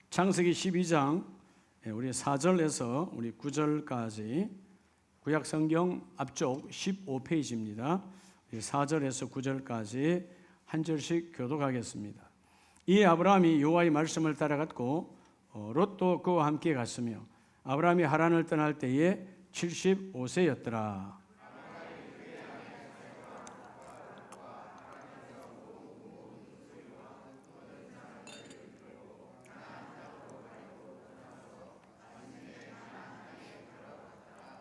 창세기 12장 우리 4절에서 우리 9절까지 구약성경 앞쪽 15페이지입니다. 4절에서 9절까지 한 절씩 교독하겠습니다. 이에 아브라함이 여호와의 말씀을 따라갔고 롯도 그와 함께 갔으며 아브라함이 하란을 떠날 때에 75세였더라.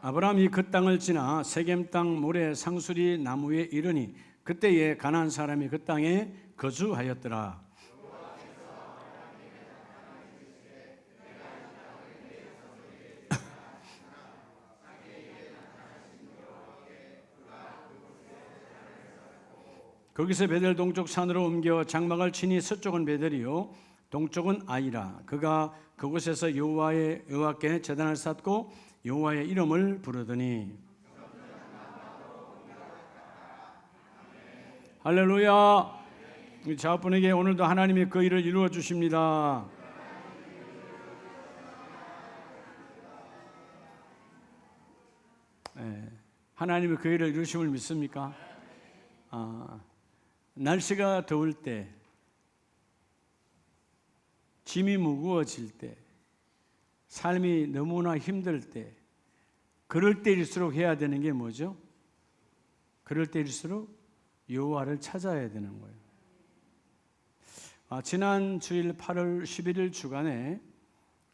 아브라함이 그 땅을 지나 세겜 땅 모래 상수리 나무에 이르니 그때에 가나안 사람이 그 땅에 거주하였더라. 거기서 베델 동쪽 산으로 옮겨 장막을 치니 서쪽은 베델이요 동쪽은 아이라. 그가 그곳에서 여호와께 제단을 쌓고 여호와의 이름을 부르더니 할렐루야. 우리 자분에게 오늘도 하나님이 그 일을 이루어 주십니다. 하나님이 그 일을 이루심을 믿습니까? 날씨가 더울 때, 짐이 무거워질 때, 삶이 너무나 힘들 때, 그럴 때일수록 해야 되는 게 뭐죠? 그럴 때일수록 여호와를 찾아야 되는 거예요. 지난 주일 8월 11일 주간에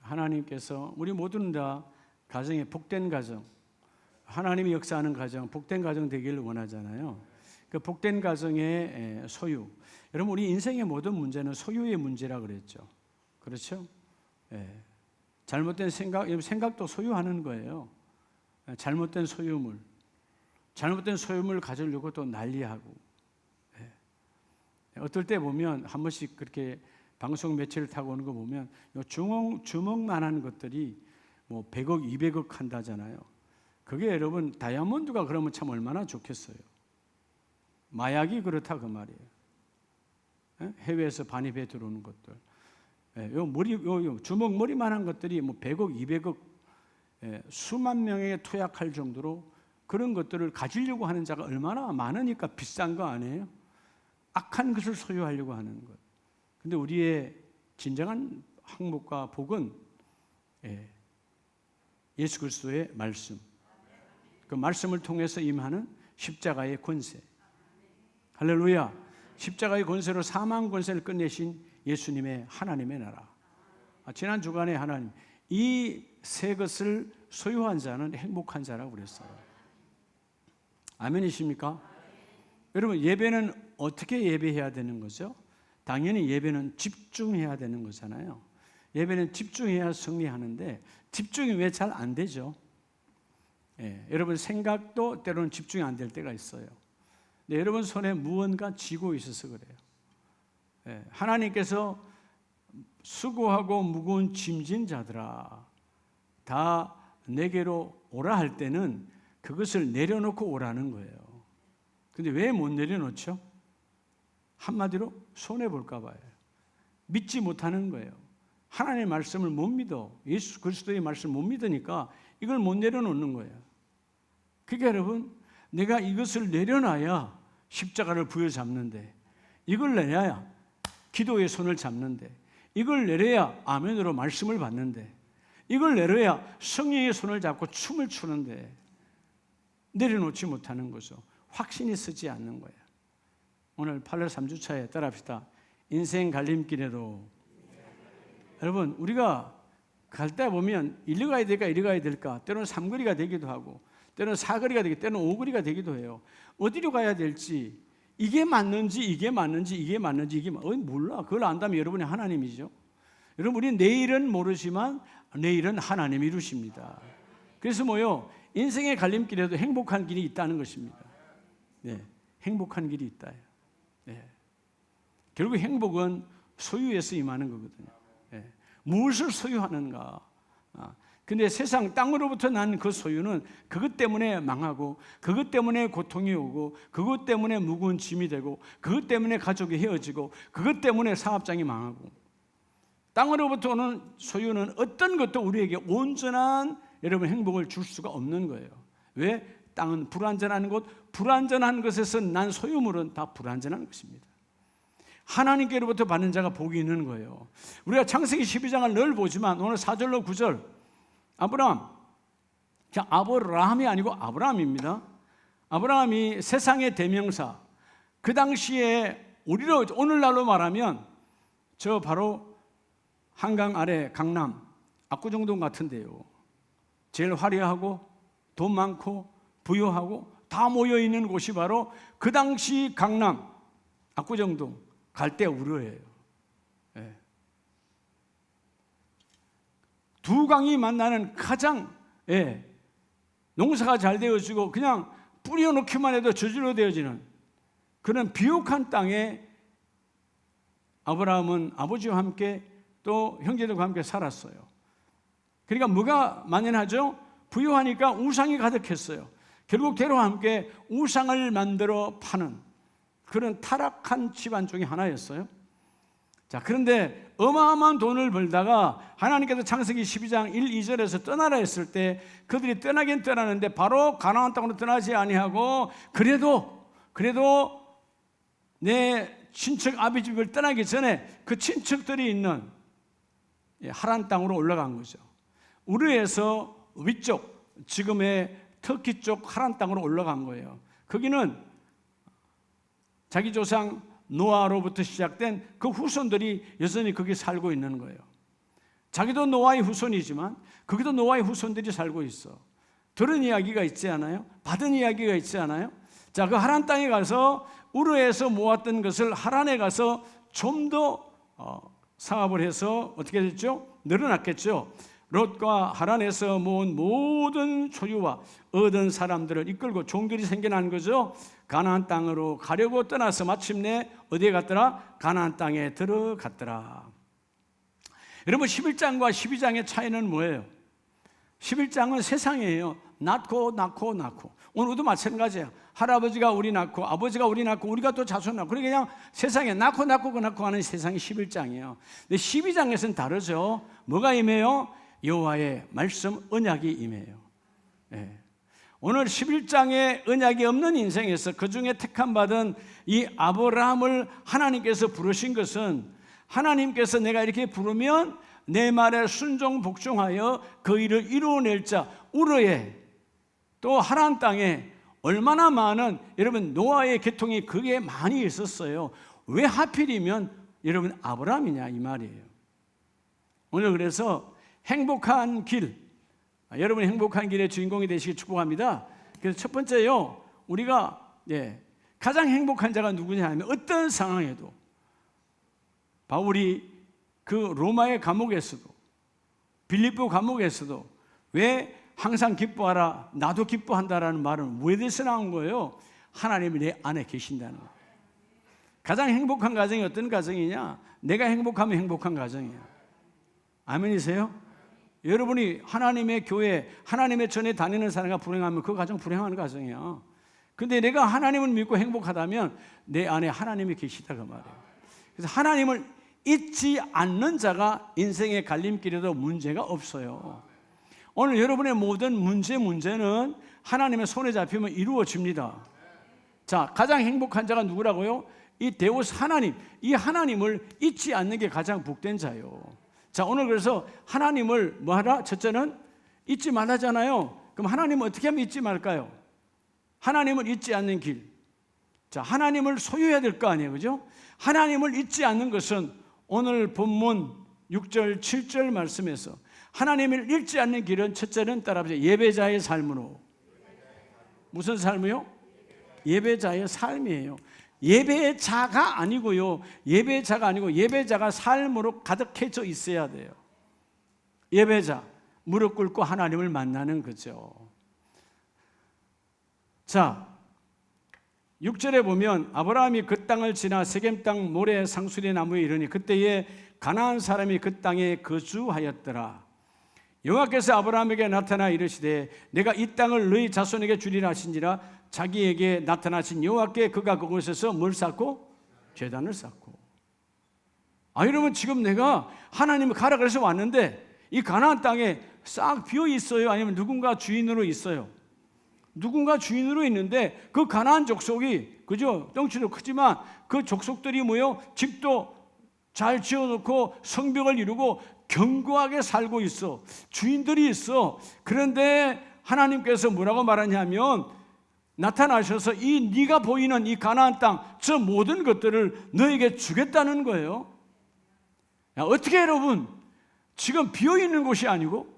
하나님께서 우리 모두는 다 가정에 복된 가정, 하나님이 역사하는 가정, 복된 가정 되기를 원하잖아요. 그 복된 가정의 소유. 여러분, 우리 인생의 모든 문제는 소유의 문제라 그랬죠. 그렇죠? 잘못된 생각도 소유하는 거예요. 잘못된 소유물 가지려고 또 난리하고. 어떨 때 보면 한 번씩 그렇게 방송 매체를 타고 오는 거 보면 주먹만한 것들이 뭐 100억, 200억 한다잖아요. 그게 여러분 다이아몬드가 그러면 참 얼마나 좋겠어요. 마약이 그렇다 그 말이에요. 해외에서 반입해 들어오는 것들. 요 주먹 머리만한 것들이 뭐 100억, 200억 수만 명에게 투약할 정도로 그런 것들을 가지려고 하는 자가 얼마나 많으니까 비싼 거 아니에요? 악한 것을 소유하려고 하는 것. 근데 우리의 진정한 행복과 복은 예수 그리스도의 말씀. 그 말씀을 통해서 임하는 십자가의 권세. 할렐루야. 십자가의 권세로 사망 권세를 끝내신 예수님의 하나님의 나라. 지난 주간에 하나님 이 세 것을 소유한 자는 행복한 자라고 그랬어요. 아멘이십니까? 여러분, 예배는 어떻게 예배해야 되는 거죠? 당연히 예배는 집중해야 되는 거잖아요. 예배는 집중해야 승리하는데 집중이 왜 잘 안 되죠? 여러분 생각도 때로는 집중이 안 될 때가 있어요. 근데 여러분 손에 무언가 쥐고 있어서 그래요. 하나님께서 수고하고 무거운 짐진 자들아 다 내게로 오라 할 때는 그것을 내려놓고 오라는 거예요. 근데 왜 못 내려놓죠? 한마디로 손해볼까 봐요. 믿지 못하는 거예요. 하나님의 말씀을 못 믿어. 예수 그리스도의 말씀을 못 믿으니까 이걸 못 내려놓는 거예요. 그러니까 여러분, 내가 이것을 내려놔야 십자가를 부여잡는데, 이걸 내려야 기도의 손을 잡는데, 이걸 내려야 아멘으로 말씀을 받는데, 이걸 내려야 성령의 손을 잡고 춤을 추는데 내려놓지 못하는 거죠. 확신이 서지 않는 거예요. 오늘 8월 3주차에 따라합시다. 인생 갈림길에도. 여러분, 우리가 갈 때 보면 이리 가야 될까 이리 가야 될까, 때로는 3거리가 되기도 하고 때로는 4거리가 되기도, 때로는 5거리가 되기도 해요. 어디로 가야 될지, 이게 맞는지 몰라. 그걸 안다면 여러분이 하나님이죠. 여러분, 우리 내일은 모르지만 내일은 하나님이 이루십니다. 그래서 뭐요? 인생의 갈림길에도 행복한 길이 있다는 것입니다. 행복한 길이 있다. 결국 행복은 소유에서 임하는 거거든요. 무엇을 소유하는가? 근데 세상 땅으로부터 난 그 소유는 그것 때문에 망하고, 그것 때문에 고통이 오고, 그것 때문에 무거운 짐이 되고, 그것 때문에 가족이 헤어지고, 그것 때문에 사업장이 망하고. 땅으로부터 오는 소유는 어떤 것도 우리에게 온전한 여러분 행복을 줄 수가 없는 거예요. 왜? 땅은 불완전한 것, 불완전한 것에서 난 소유물은 다 불완전한 것입니다. 하나님께로부터 받는 자가 복이 있는 거예요. 우리가 창세기 12장을 늘 보지만 오늘 4절로 9절 아브라함, 아브라함이 아니고 아브라함입니다. 아브라함이 세상의 대명사, 그 당시에 우리로 오늘날로 말하면 저 바로 한강 아래 강남 압구정동 같은데요. 제일 화려하고 돈 많고 부유하고 다 모여있는 곳이 바로 그 당시 강남 압구정동 갈대 우르예요. 예. 두 강이 만나는 가장 농사가 잘 되어지고 그냥 뿌려놓기만 해도 저절로 되어지는 그런 비옥한 땅에 아브라함은 아버지와 함께 또 형제들과 함께 살았어요. 그러니까 뭐가 만연하죠? 부유하니까 우상이 가득했어요. 결국 대로와 함께 우상을 만들어 파는 그런 타락한 집안 중에 하나였어요. 자, 그런데 어마어마한 돈을 벌다가 하나님께서 창세기 12장 1, 2절에서 떠나라 했을 때 그들이 떠나긴 떠나는데 바로 가나안 땅으로 떠나지 아니하고 그래도 내 친척 아비 집을 떠나기 전에 그 친척들이 있는 하란 땅으로 올라간 거죠. 우르에서 위쪽 지금의 터키 쪽 하란 땅으로 올라간 거예요. 거기는 자기 조상 노아로부터 시작된 그 후손들이 여전히 거기 살고 있는 거예요. 자기도 노아의 후손이지만 거기도 노아의 후손들이 살고 있어. 들은 이야기가 있지 않아요? 받은 이야기가 있지 않아요? 자, 그 하란 땅에 가서 우르에서 모았던 것을 하란에 가서 좀 더 사업을 해서 어떻게 됐죠? 늘어났겠죠. 롯과 하란에서 모은 모든 소유와 얻은 사람들을 이끌고 종들이 생겨난 거죠. 가나안 땅으로 가려고 떠나서 마침내 어디에 갔더라? 가나안 땅에 들어갔더라. 여러분 11장과 12장의 차이는 뭐예요? 11장은 세상이에요. 낳고 오늘도 마찬가지예요. 할아버지가 우리 낳고 아버지가 우리 낳고 우리가 또 자손 낳고 그냥 세상에 낳고 하는 세상이 11장이에요. 근데 12장에서는 다르죠. 뭐가 임해요? 여호와의 말씀 언약이 임해요. 예. 오늘 11장의 언약이 없는 인생에서 그 중에 택함받은 이 아브라함을 하나님께서 부르신 것은 하나님께서 내가 이렇게 부르면 내 말에 순종 복종하여 그 일을 이루어낼 자 우르에 또 하란 땅에 얼마나 많은 여러분 노아의 계통이 그게 많이 있었어요. 왜 하필이면 여러분 아브라함이냐 이 말이에요. 오늘 그래서 행복한 길, 여러분이 행복한 길의 주인공이 되시길 축복합니다. 그래서 첫 번째요, 우리가 가장 행복한 자가 누구냐 하면 어떤 상황에도 바울이 그 로마의 감옥에서도 빌립보 감옥에서도 왜 항상 기뻐하라 나도 기뻐한다라는 말은 왜 대해서 나온 거예요? 하나님이 내 안에 계신다는 거예요. 가장 행복한 가정이 어떤 가정이냐? 내가 행복하면 행복한 가정이에요. 아멘이세요? 여러분이 하나님의 교회, 하나님의 전에 다니는 사람과 불행하면 그 가정 불행한 가정이야. 근데 내가 하나님을 믿고 행복하다면 내 안에 하나님이 계시다 그 말이에요. 그래서 하나님을 잊지 않는 자가 인생의 갈림길에도 문제가 없어요. 오늘 여러분의 모든 문제는 하나님의 손에 잡히면 이루어집니다. 자, 가장 행복한 자가 누구라고요? 이 데우스 하나님, 이 하나님을 잊지 않는 게 가장 복된 자요. 자, 오늘 그래서 하나님을 뭐하라? 첫째는 잊지 말라잖아요. 그럼 하나님은 어떻게 하면 잊지 말까요? 하나님을 잊지 않는 길. 자, 하나님을 소유해야 될 거 아니에요, 그죠? 하나님을 잊지 않는 것은 오늘 본문 6절, 7절 말씀에서 하나님을 잊지 않는 길은 첫째는 따라하세요. 예배자의 삶으로. 무슨 삶이요? 예배자의 삶이에요. 예배자가 아니고요. 예배자가 아니고 예배자가 삶으로 가득해져 있어야 돼요. 예배자, 무릎 꿇고 하나님을 만나는 거죠. 자, 6절에 보면 아브라함이 그 땅을 지나 세겜 땅 모래 상수리 나무에 이르니 그때에 가나안 사람이 그 땅에 거주하였더라. 여호와께서 아브라함에게 나타나 이르시되 내가 이 땅을 너희 자손에게 주리라 하신지라. 자기에게 나타나신 여호와께 그가 그곳에서 뭘 쌓고? 제단을 쌓고. 여러분, 지금 내가 하나님을 가라 그래서 왔는데 이 가나안 땅에 싹 비어 있어요? 아니면 누군가 주인으로 있어요? 누군가 주인으로 있는데 그 가나안 족속이, 그죠? 덩치도 크지만 그 족속들이 뭐요? 집도 잘 지어놓고 성벽을 이루고 견고하게 살고 있어. 주인들이 있어. 그런데 하나님께서 뭐라고 말하냐면 나타나셔서 이 네가 보이는 이 가나안 땅, 저 모든 것들을 너에게 주겠다는 거예요. 어떻게 여러분, 지금 비어있는 곳이 아니고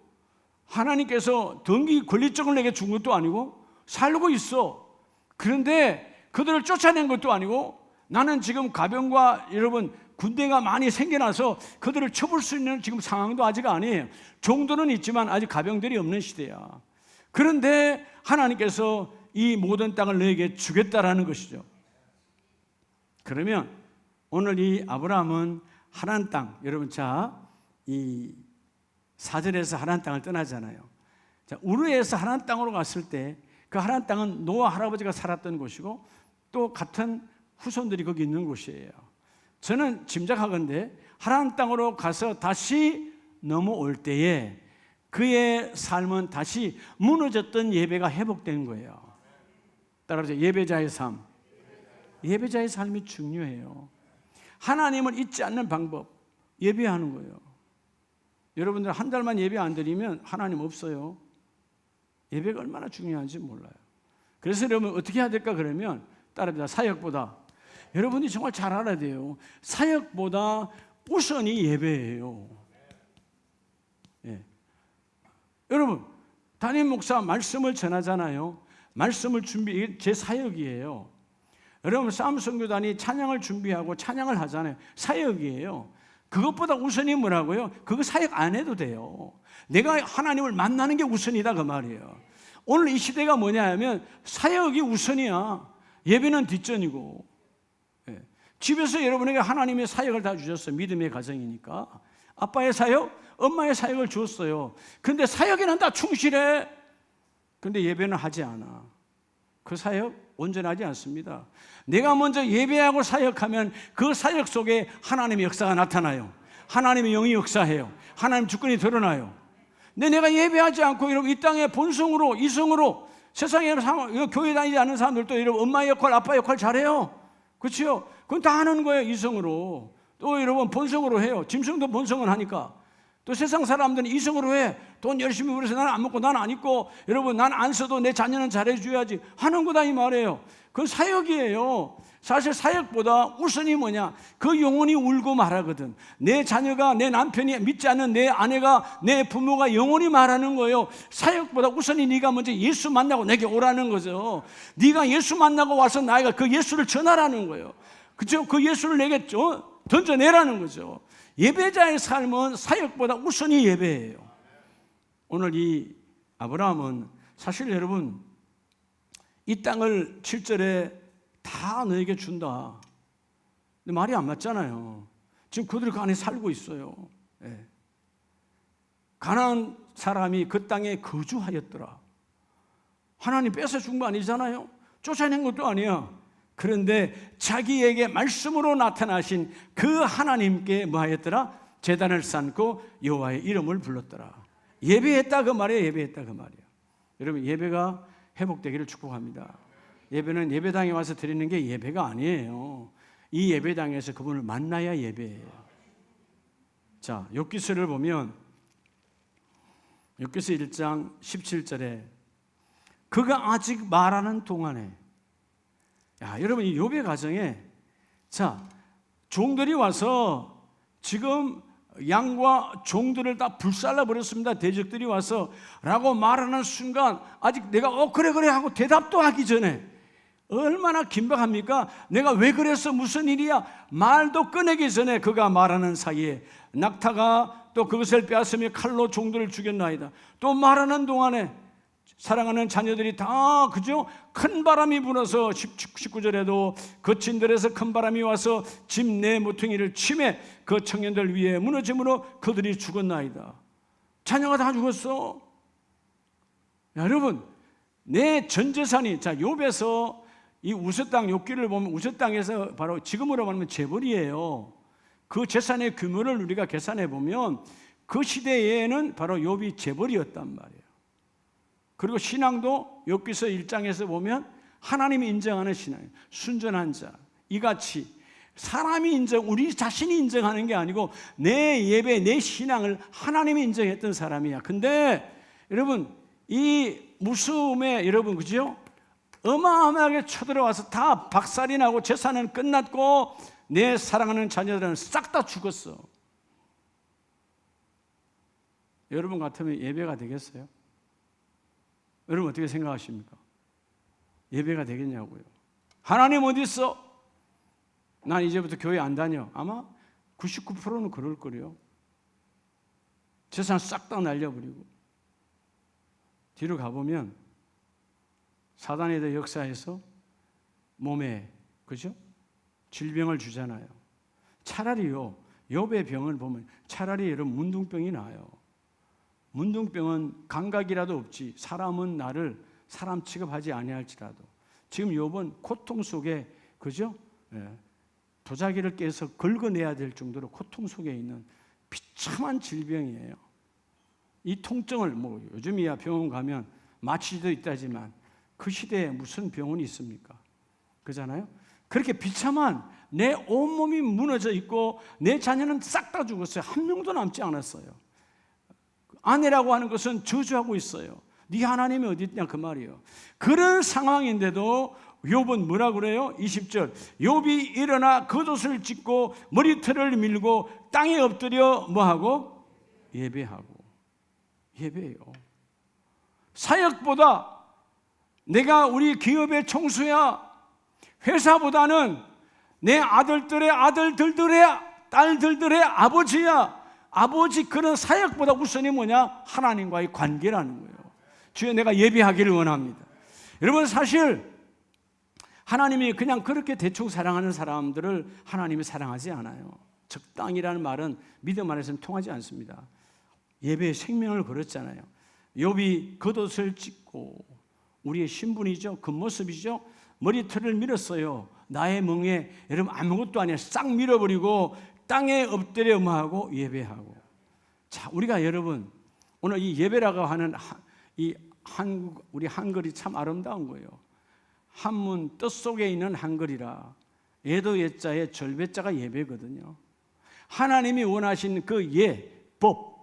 하나님께서 등기 권리증을 내게 준 것도 아니고 살고 있어. 그런데 그들을 쫓아낸 것도 아니고 나는 지금 가병과 여러분 군대가 많이 생겨나서 그들을 쳐볼 수 있는 지금 상황도 아직 아니에요. 정도는 있지만 아직 가병들이 없는 시대야. 그런데 하나님께서 이 모든 땅을 너에게 주겠다라는 것이죠. 그러면 오늘 이 아브라함은 하란 땅, 여러분, 자, 이 4절에서 하란 땅을 떠나잖아요. 자, 우르에서 하란 땅으로 갔을 때 그 하란 땅은 노아 할아버지가 살았던 곳이고 또 같은 후손들이 거기 있는 곳이에요. 저는 짐작하건대 하란 땅으로 가서 다시 넘어올 때에 그의 삶은 다시 무너졌던 예배가 회복된 거예요. 따라서 예배자의 삶. 예배자의 삶이 중요해요. 하나님을 잊지 않는 방법, 예배하는 거예요. 여러분들 한 달만 예배 안 드리면 하나님 없어요. 예배가 얼마나 중요한지 몰라요. 그래서 여러분 어떻게 해야 될까 그러면 따라합니다. 사역보다, 여러분이 정말 잘 알아야 돼요. 사역보다 우선이 예배예요. 예. 여러분, 담임 목사 말씀을 전하잖아요. 말씀을 준비, 제 사역이에요. 여러분, 싸움선교단이 찬양을 준비하고 찬양을 하잖아요. 사역이에요. 그것보다 우선이 뭐라고요? 그거 사역 안 해도 돼요. 내가 하나님을 만나는 게 우선이다 그 말이에요. 오늘 이 시대가 뭐냐 하면 사역이 우선이야. 예배는 뒷전이고. 예. 집에서 여러분에게 하나님의 사역을 다 주셨어요. 믿음의 가정이니까. 아빠의 사역, 엄마의 사역을 주었어요. 근데 사역에는 다 충실해. 근데 예배는 하지 않아. 그 사역 온전하지 않습니다. 내가 먼저 예배하고 사역하면 그 사역 속에 하나님의 역사가 나타나요. 하나님의 영이 역사해요. 하나님 주권이 드러나요. 근데 내가 예배하지 않고 여러분 이 땅에 본성으로, 이성으로, 세상에 교회 다니지 않는 사람들도 여러분 엄마 역할, 아빠 역할 잘해요. 그렇죠? 그건 다 하는 거예요. 이성으로. 또 여러분 본성으로 해요. 짐승도 본성은 하니까. 또 세상 사람들은 이성으로 해. 돈 열심히 벌어서 나는 안 먹고 나는 안 입고 여러분 난 안 써도 내 자녀는 잘해줘야지 하는 거다 이 말이에요. 그건 사역이에요. 사실 사역보다 우선이 뭐냐, 그 영혼이 울고 말하거든. 내 자녀가, 내 남편이, 믿지 않는 내 아내가, 내 부모가 영혼이 말하는 거예요. 사역보다 우선이 네가 먼저 예수 만나고 내게 오라는 거죠. 네가 예수 만나고 와서 나이가 그 예수를 전하라는 거예요. 그렇죠? 그 예수를 내게 던져내라는 거죠. 예배자의 삶은 사역보다 우선이 예배예요. 오늘 이 아브라함은 사실 여러분 이 땅을 7절에 다 너에게 준다. 근데 말이 안 맞잖아요. 지금 그들 그 안에 살고 있어요. 예. 가나안 사람이 그 땅에 거주하였더라. 하나님 뺏어 준 거 아니잖아요. 쫓아낸 것도 아니야. 그런데 자기에게 말씀으로 나타나신 그 하나님께 뭐 하였더라? 제단을 쌓고 여호와의 이름을 불렀더라. 예배했다 그 말이에요. 예배했다 그 말이에요. 여러분 예배가 회복되기를 축복합니다. 예배는 예배당에 와서 드리는 게 예배가 아니에요. 이 예배당에서 그분을 만나야 예배예요. 자, 욥기서를 보면 욥기서 1장 17절에 그가 아직 말하는 동안에, 야, 여러분 이 욥의 가정에 자, 종들이 와서 지금 양과 종들을 다 불살라 버렸습니다. 대적들이 와서 라고 말하는 순간 아직 내가 그래 하고 대답도 하기 전에 얼마나 긴박합니까? 내가 왜 그랬어? 무슨 일이야? 말도 꺼내기 전에 그가 말하는 사이에 낙타가 또 그것을 빼앗으며 칼로 종들을 죽였나이다. 또 말하는 동안에 사랑하는 자녀들이 다 그죠? 큰 바람이 불어서 19절에도 거친 들에서 큰 바람이 와서 집 내 모퉁이를 치매 그 청년들 위에 무너짐으로 그들이 죽었나이다. 자녀가 다 죽었어. 야, 여러분 내 전 재산이, 자, 욥에서 이 우스 땅 욥기를 보면 우스 땅에서 바로 지금으로 말하면 재벌이에요. 그 재산의 규모를 우리가 계산해 보면 그 시대에는 바로 욥이 재벌이었단 말이에요. 그리고 신앙도 욥기서 1장에서 보면 하나님이 인정하는 신앙이에요. 순전한 자, 이같이 사람이 우리 자신이 인정하는 게 아니고 내 예배, 내 신앙을 하나님이 인정했던 사람이야. 근데 여러분, 이 무수음에 여러분, 그죠? 어마어마하게 쳐들어와서 다 박살이 나고 재산은 끝났고 내 사랑하는 자녀들은 싹 다 죽었어. 여러분 같으면 예배가 되겠어요? 여러분 어떻게 생각하십니까? 예배가 되겠냐고요. 하나님 어디 있어? 난 이제부터 교회 안 다녀. 아마 99%는 그럴 거래요. 재산 싹 다 날려버리고. 뒤로 가보면 사단에 대해 역사에서 몸에, 그죠? 질병을 주잖아요. 차라리요, 욥의 병을 보면 차라리 여러분 문둥병이 나아요. 문둥병은 감각이라도 없지 사람은 나를 사람 취급하지 아니할지라도 지금 욥은 고통 속에, 그죠? 예, 도자기를 깨서 긁어내야 될 정도로 고통 속에 있는 비참한 질병이에요. 이 통증을 뭐 요즘이야 병원 가면 마취도 있다지만 그 시대에 무슨 병원이 있습니까? 그잖아요. 그렇게 비참한 내 온몸이 무너져 있고 내 자녀는 싹 다 죽었어요. 한 명도 남지 않았어요. 아내라고 하는 것은 저주하고 있어요. 네 하나님이 어디 있냐 그 말이에요. 그런 상황인데도 욥은 뭐라 그래요? 20절 욥이 일어나 겉옷을 찢고 머리털을 밀고 땅에 엎드려 뭐하고? 예배하고. 예배해요. 사역보다 내가 우리 기업의 총수야, 회사보다는 내 아들들의 아들들들의 딸들들의 아버지야, 아버지 그런 사역보다 우선이 뭐냐? 하나님과의 관계라는 거예요. 주여 내가 예배하기를 원합니다. 여러분 사실 하나님이 그냥 그렇게 대충 사랑하는 사람들을 하나님이 사랑하지 않아요. 적당이라는 말은 믿음 안에서는 통하지 않습니다. 예배에 생명을 걸었잖아요. 욥이 겉옷을 찢고 우리의 신분이죠. 그 모습이죠. 머리털을 밀었어요. 나의 멍에 여러분 아무것도 아니야. 싹 밀어버리고 땅에 엎드려 뭐하고 예배하고. 자, 우리가 여러분 오늘 이 예배라고 하는 이 한국 우리 한글이 참 아름다운 거예요. 한문 뜻 속에 있는 한글이라 예도 예자의 절배자가 예배거든요. 하나님이 원하신 그 법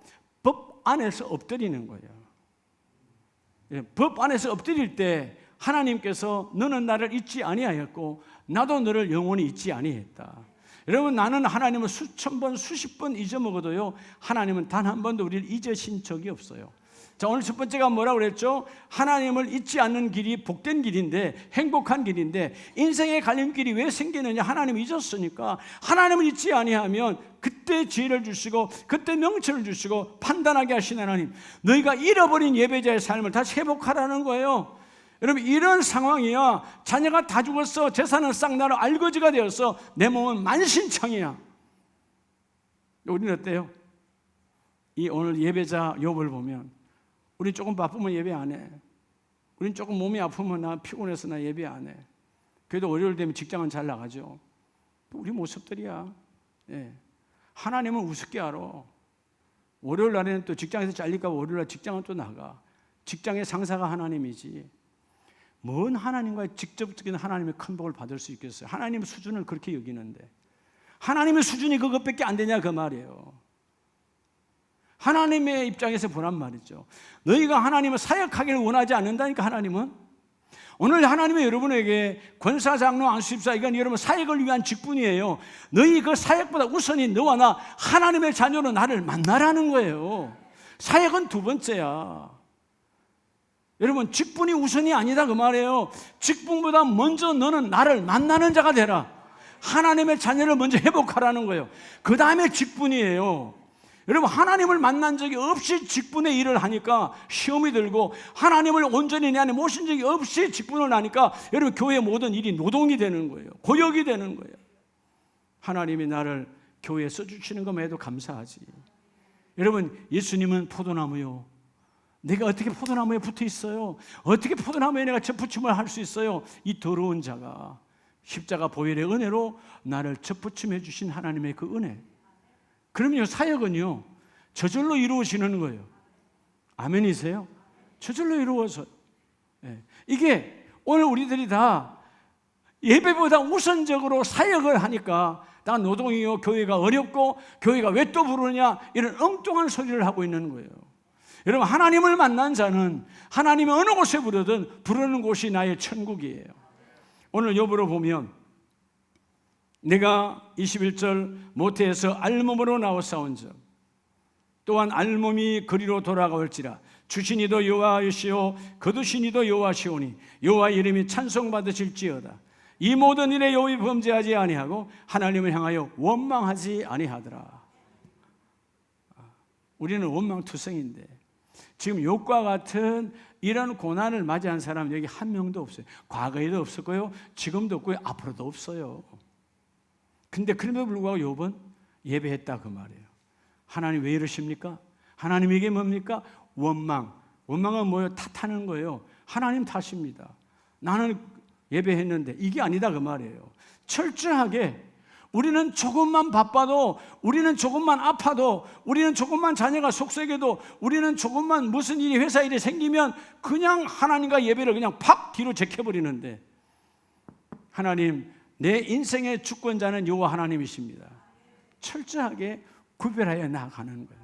안에서 엎드리는 거예요. 법 안에서 엎드릴 때 하나님께서 너는 나를 잊지 아니하였고 나도 너를 영원히 잊지 아니했다. 여러분 나는 하나님을 수천 번 수십 번 잊어먹어도요 하나님은 단 한 번도 우리를 잊으신 적이 없어요. 자, 오늘 첫 번째가 뭐라고 그랬죠? 하나님을 잊지 않는 길이 복된 길인데 행복한 길인데 인생의 갈림길이 왜 생기느냐? 하나님을 잊었으니까. 하나님을 잊지 아니하면 그때 지혜를 주시고 그때 명철을 주시고 판단하게 하신 하나님, 너희가 잃어버린 예배자의 삶을 다시 회복하라는 거예요. 여러분 이런 상황이야. 자녀가 다 죽었어. 재산은 싹 나로 알거지가 되었어. 내 몸은 만신창이야. 우리는 어때요? 이 오늘 예배자 욥을 보면 우리 조금 바쁘면 예배 안 해. 우린 조금 몸이 아프면 나 피곤해서 나 예배 안 해. 그래도 월요일 되면 직장은 잘 나가죠. 우리 모습들이야. 예. 하나님은 우습게 알아. 월요일 날에는 또 직장에서 잘릴까 봐 월요일 날 직장은 또 나가. 직장의 상사가 하나님이지. 뭔 하나님과의 직접적인 하나님의 큰 복을 받을 수 있겠어요? 하나님의 수준을 그렇게 여기는데 하나님의 수준이 그것밖에 안 되냐 그 말이에요. 하나님의 입장에서 보란 말이죠. 너희가 하나님을 사역하기를 원하지 않는다니까. 하나님은 오늘 하나님의 여러분에게 권사, 장로, 안수집사 이건 여러분 사역을 위한 직분이에요. 너희 그 사역보다 우선이 너와 나 하나님의 자녀로 나를 만나라는 거예요. 사역은 두 번째야. 여러분 직분이 우선이 아니다 그 말이에요. 직분보다 먼저 너는 나를 만나는 자가 되라. 하나님의 자녀를 먼저 회복하라는 거예요. 그 다음에 직분이에요. 여러분 하나님을 만난 적이 없이 직분의 일을 하니까 시험이 들고 하나님을 온전히 내 안에 모신 적이 없이 직분을 하니까 여러분 교회의 모든 일이 노동이 되는 거예요. 고역이 되는 거예요. 하나님이 나를 교회에 써주시는 것만 해도 감사하지. 여러분 예수님은 포도나무요. 내가 어떻게 포도나무에 붙어 있어요? 어떻게 포도나무에 내가 접붙임을 할 수 있어요? 이 더러운 자가 십자가 보혈의 은혜로 나를 접붙임해 주신 하나님의 그 은혜. 그럼요, 사역은요, 저절로 이루어지는 거예요. 아멘이세요? 저절로 이루어서. 이게 오늘 우리들이 다 예배보다 우선적으로 사역을 하니까 나 노동이요, 교회가 어렵고 교회가 왜 또 부르냐, 이런 엉뚱한 소리를 하고 있는 거예요. 여러분, 하나님을 만난 자는 하나님이 어느 곳에 부르든 부르는 곳이 나의 천국이에요. 오늘 욥으로 보면 내가 21절 모태에서 알몸으로 나와싸운즉 또한 알몸이 그리로 돌아가올지라 주신이도 여호와시오 거두신이도 여호와시오니 여호와 이름이 찬송받으실지어다. 이 모든 일에 여호와를 범죄하지 아니하고 하나님을 향하여 원망하지 아니하더라. 우리는 원망투성인데 지금 욥과 같은 이런 고난을 맞이한 사람 여기 한 명도 없어요. 과거에도 없었고요, 지금도 없고요, 앞으로도 없어요. 근데 그럼에도 불구하고 욥은 예배했다 그 말이에요. 하나님 왜 이러십니까? 하나님에게 뭡니까? 원망. 원망은 뭐예요? 탓하는 거예요. 하나님 탓입니다. 나는 예배했는데 이게 아니다 그 말이에요. 철저하게 우리는 조금만 바빠도, 우리는 조금만 아파도, 우리는 조금만 자녀가 속썩여도, 우리는 조금만 무슨 일이 회사 일이 생기면 그냥 하나님과 예배를 그냥 팍 뒤로 제껴버리는데, 하나님, 내 인생의 주권자는 여호와 하나님이십니다. 철저하게 구별하여 나아가는 거예요.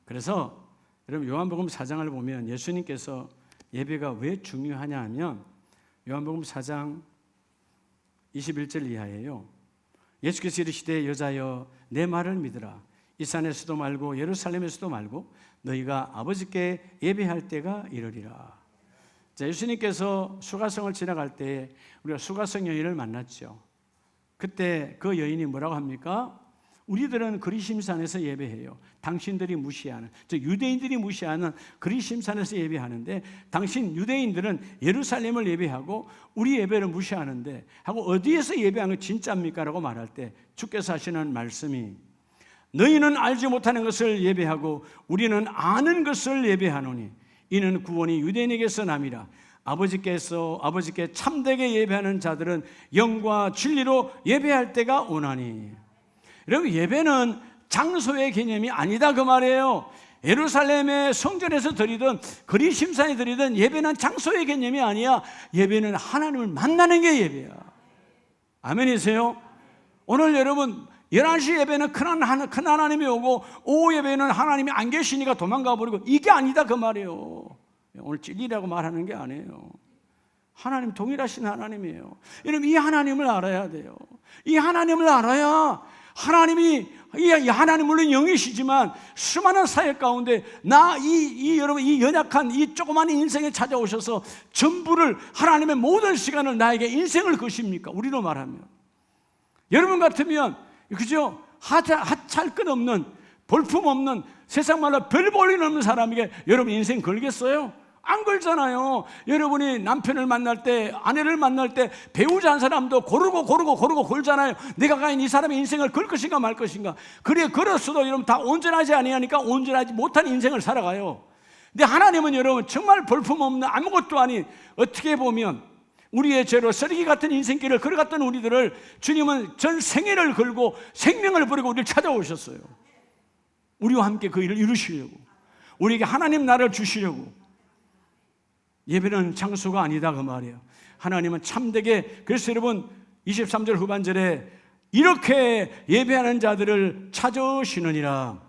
그래서 여러분, 요한복음 4장을 보면 예수님께서 예배가 왜 중요하냐 하면 요한복음 4장 21절 이하예요. 예수께서 이르시되 여자여 내 말을 믿으라. 이 산에서도 말고 예루살렘에서도 말고 너희가 아버지께 예배할 때가 이르리라. 자, 예수님께서 수가성을 지나갈 때 우리가 수가성 여인을 만났죠. 그때 그 여인이 뭐라고 합니까? 우리들은 그리심산에서 예배해요. 당신들이 무시하는, 즉 유대인들이 무시하는 그리심산에서 예배하는데 당신 유대인들은 예루살렘을 예배하고 우리 예배를 무시하는데 하고 어디에서 예배하는 거 진짜입니까? 라고 말할 때 주께서 하시는 말씀이 너희는 알지 못하는 것을 예배하고 우리는 아는 것을 예배하노니 이는 구원이 유대인에게서 남이라. 아버지께 참되게 예배하는 자들은 영과 진리로 예배할 때가 오나니. 여러분, 예배는 장소의 개념이 아니다 그 말이에요. 예루살렘의 성전에서 드리든 그리심산에 드리든 예배는 장소의 개념이 아니야. 예배는 하나님을 만나는 게 예배야. 아멘이세요? 오늘 여러분 11시 예배는 큰 하나님이 오고 오후 예배는 하나님이 안 계시니까 도망가 버리고, 이게 아니다 그 말이에요. 오늘 찔리라고 말하는 게 아니에요. 하나님 동일하신 하나님이에요. 여러분, 이 하나님을 알아야 돼요. 이 하나님을 알아야 이 하나님 물론 영이시지만 수많은 사역 가운데 여러분 이 연약한 이 조그마한 인생에 찾아오셔서 전부를 하나님의 모든 시간을 나에게 인생을 거십니까? 우리로 말하면 여러분 같으면 그죠? 하찮을 것 없는, 볼품 없는, 세상 말로 별 볼일 없는 사람에게 여러분 인생 걸겠어요? 안 걸잖아요. 여러분이 남편을 만날 때, 아내를 만날 때 배우자 한 사람도 고르고 걸잖아요. 내가 과연 이 사람의 인생을 걸 것인가 말 것인가. 그래 걸었어도 여러분 다 온전하지 아니하니까 온전하지 못한 인생을 살아가요. 근데 하나님은 여러분 정말 볼품없는 아무것도 아닌, 어떻게 보면 우리의 죄로 쓰레기 같은 인생길을 걸어갔던 우리들을 주님은 전 생애를 걸고 생명을 버리고 우리를 찾아오셨어요. 우리와 함께 그 일을 이루시려고, 우리에게 하나님 나라를 주시려고. 예배는 장소가 아니다 그 말이에요. 하나님은 참되게, 그래서 여러분 23절 후반절에 이렇게 예배하는 자들을 찾으시느니라.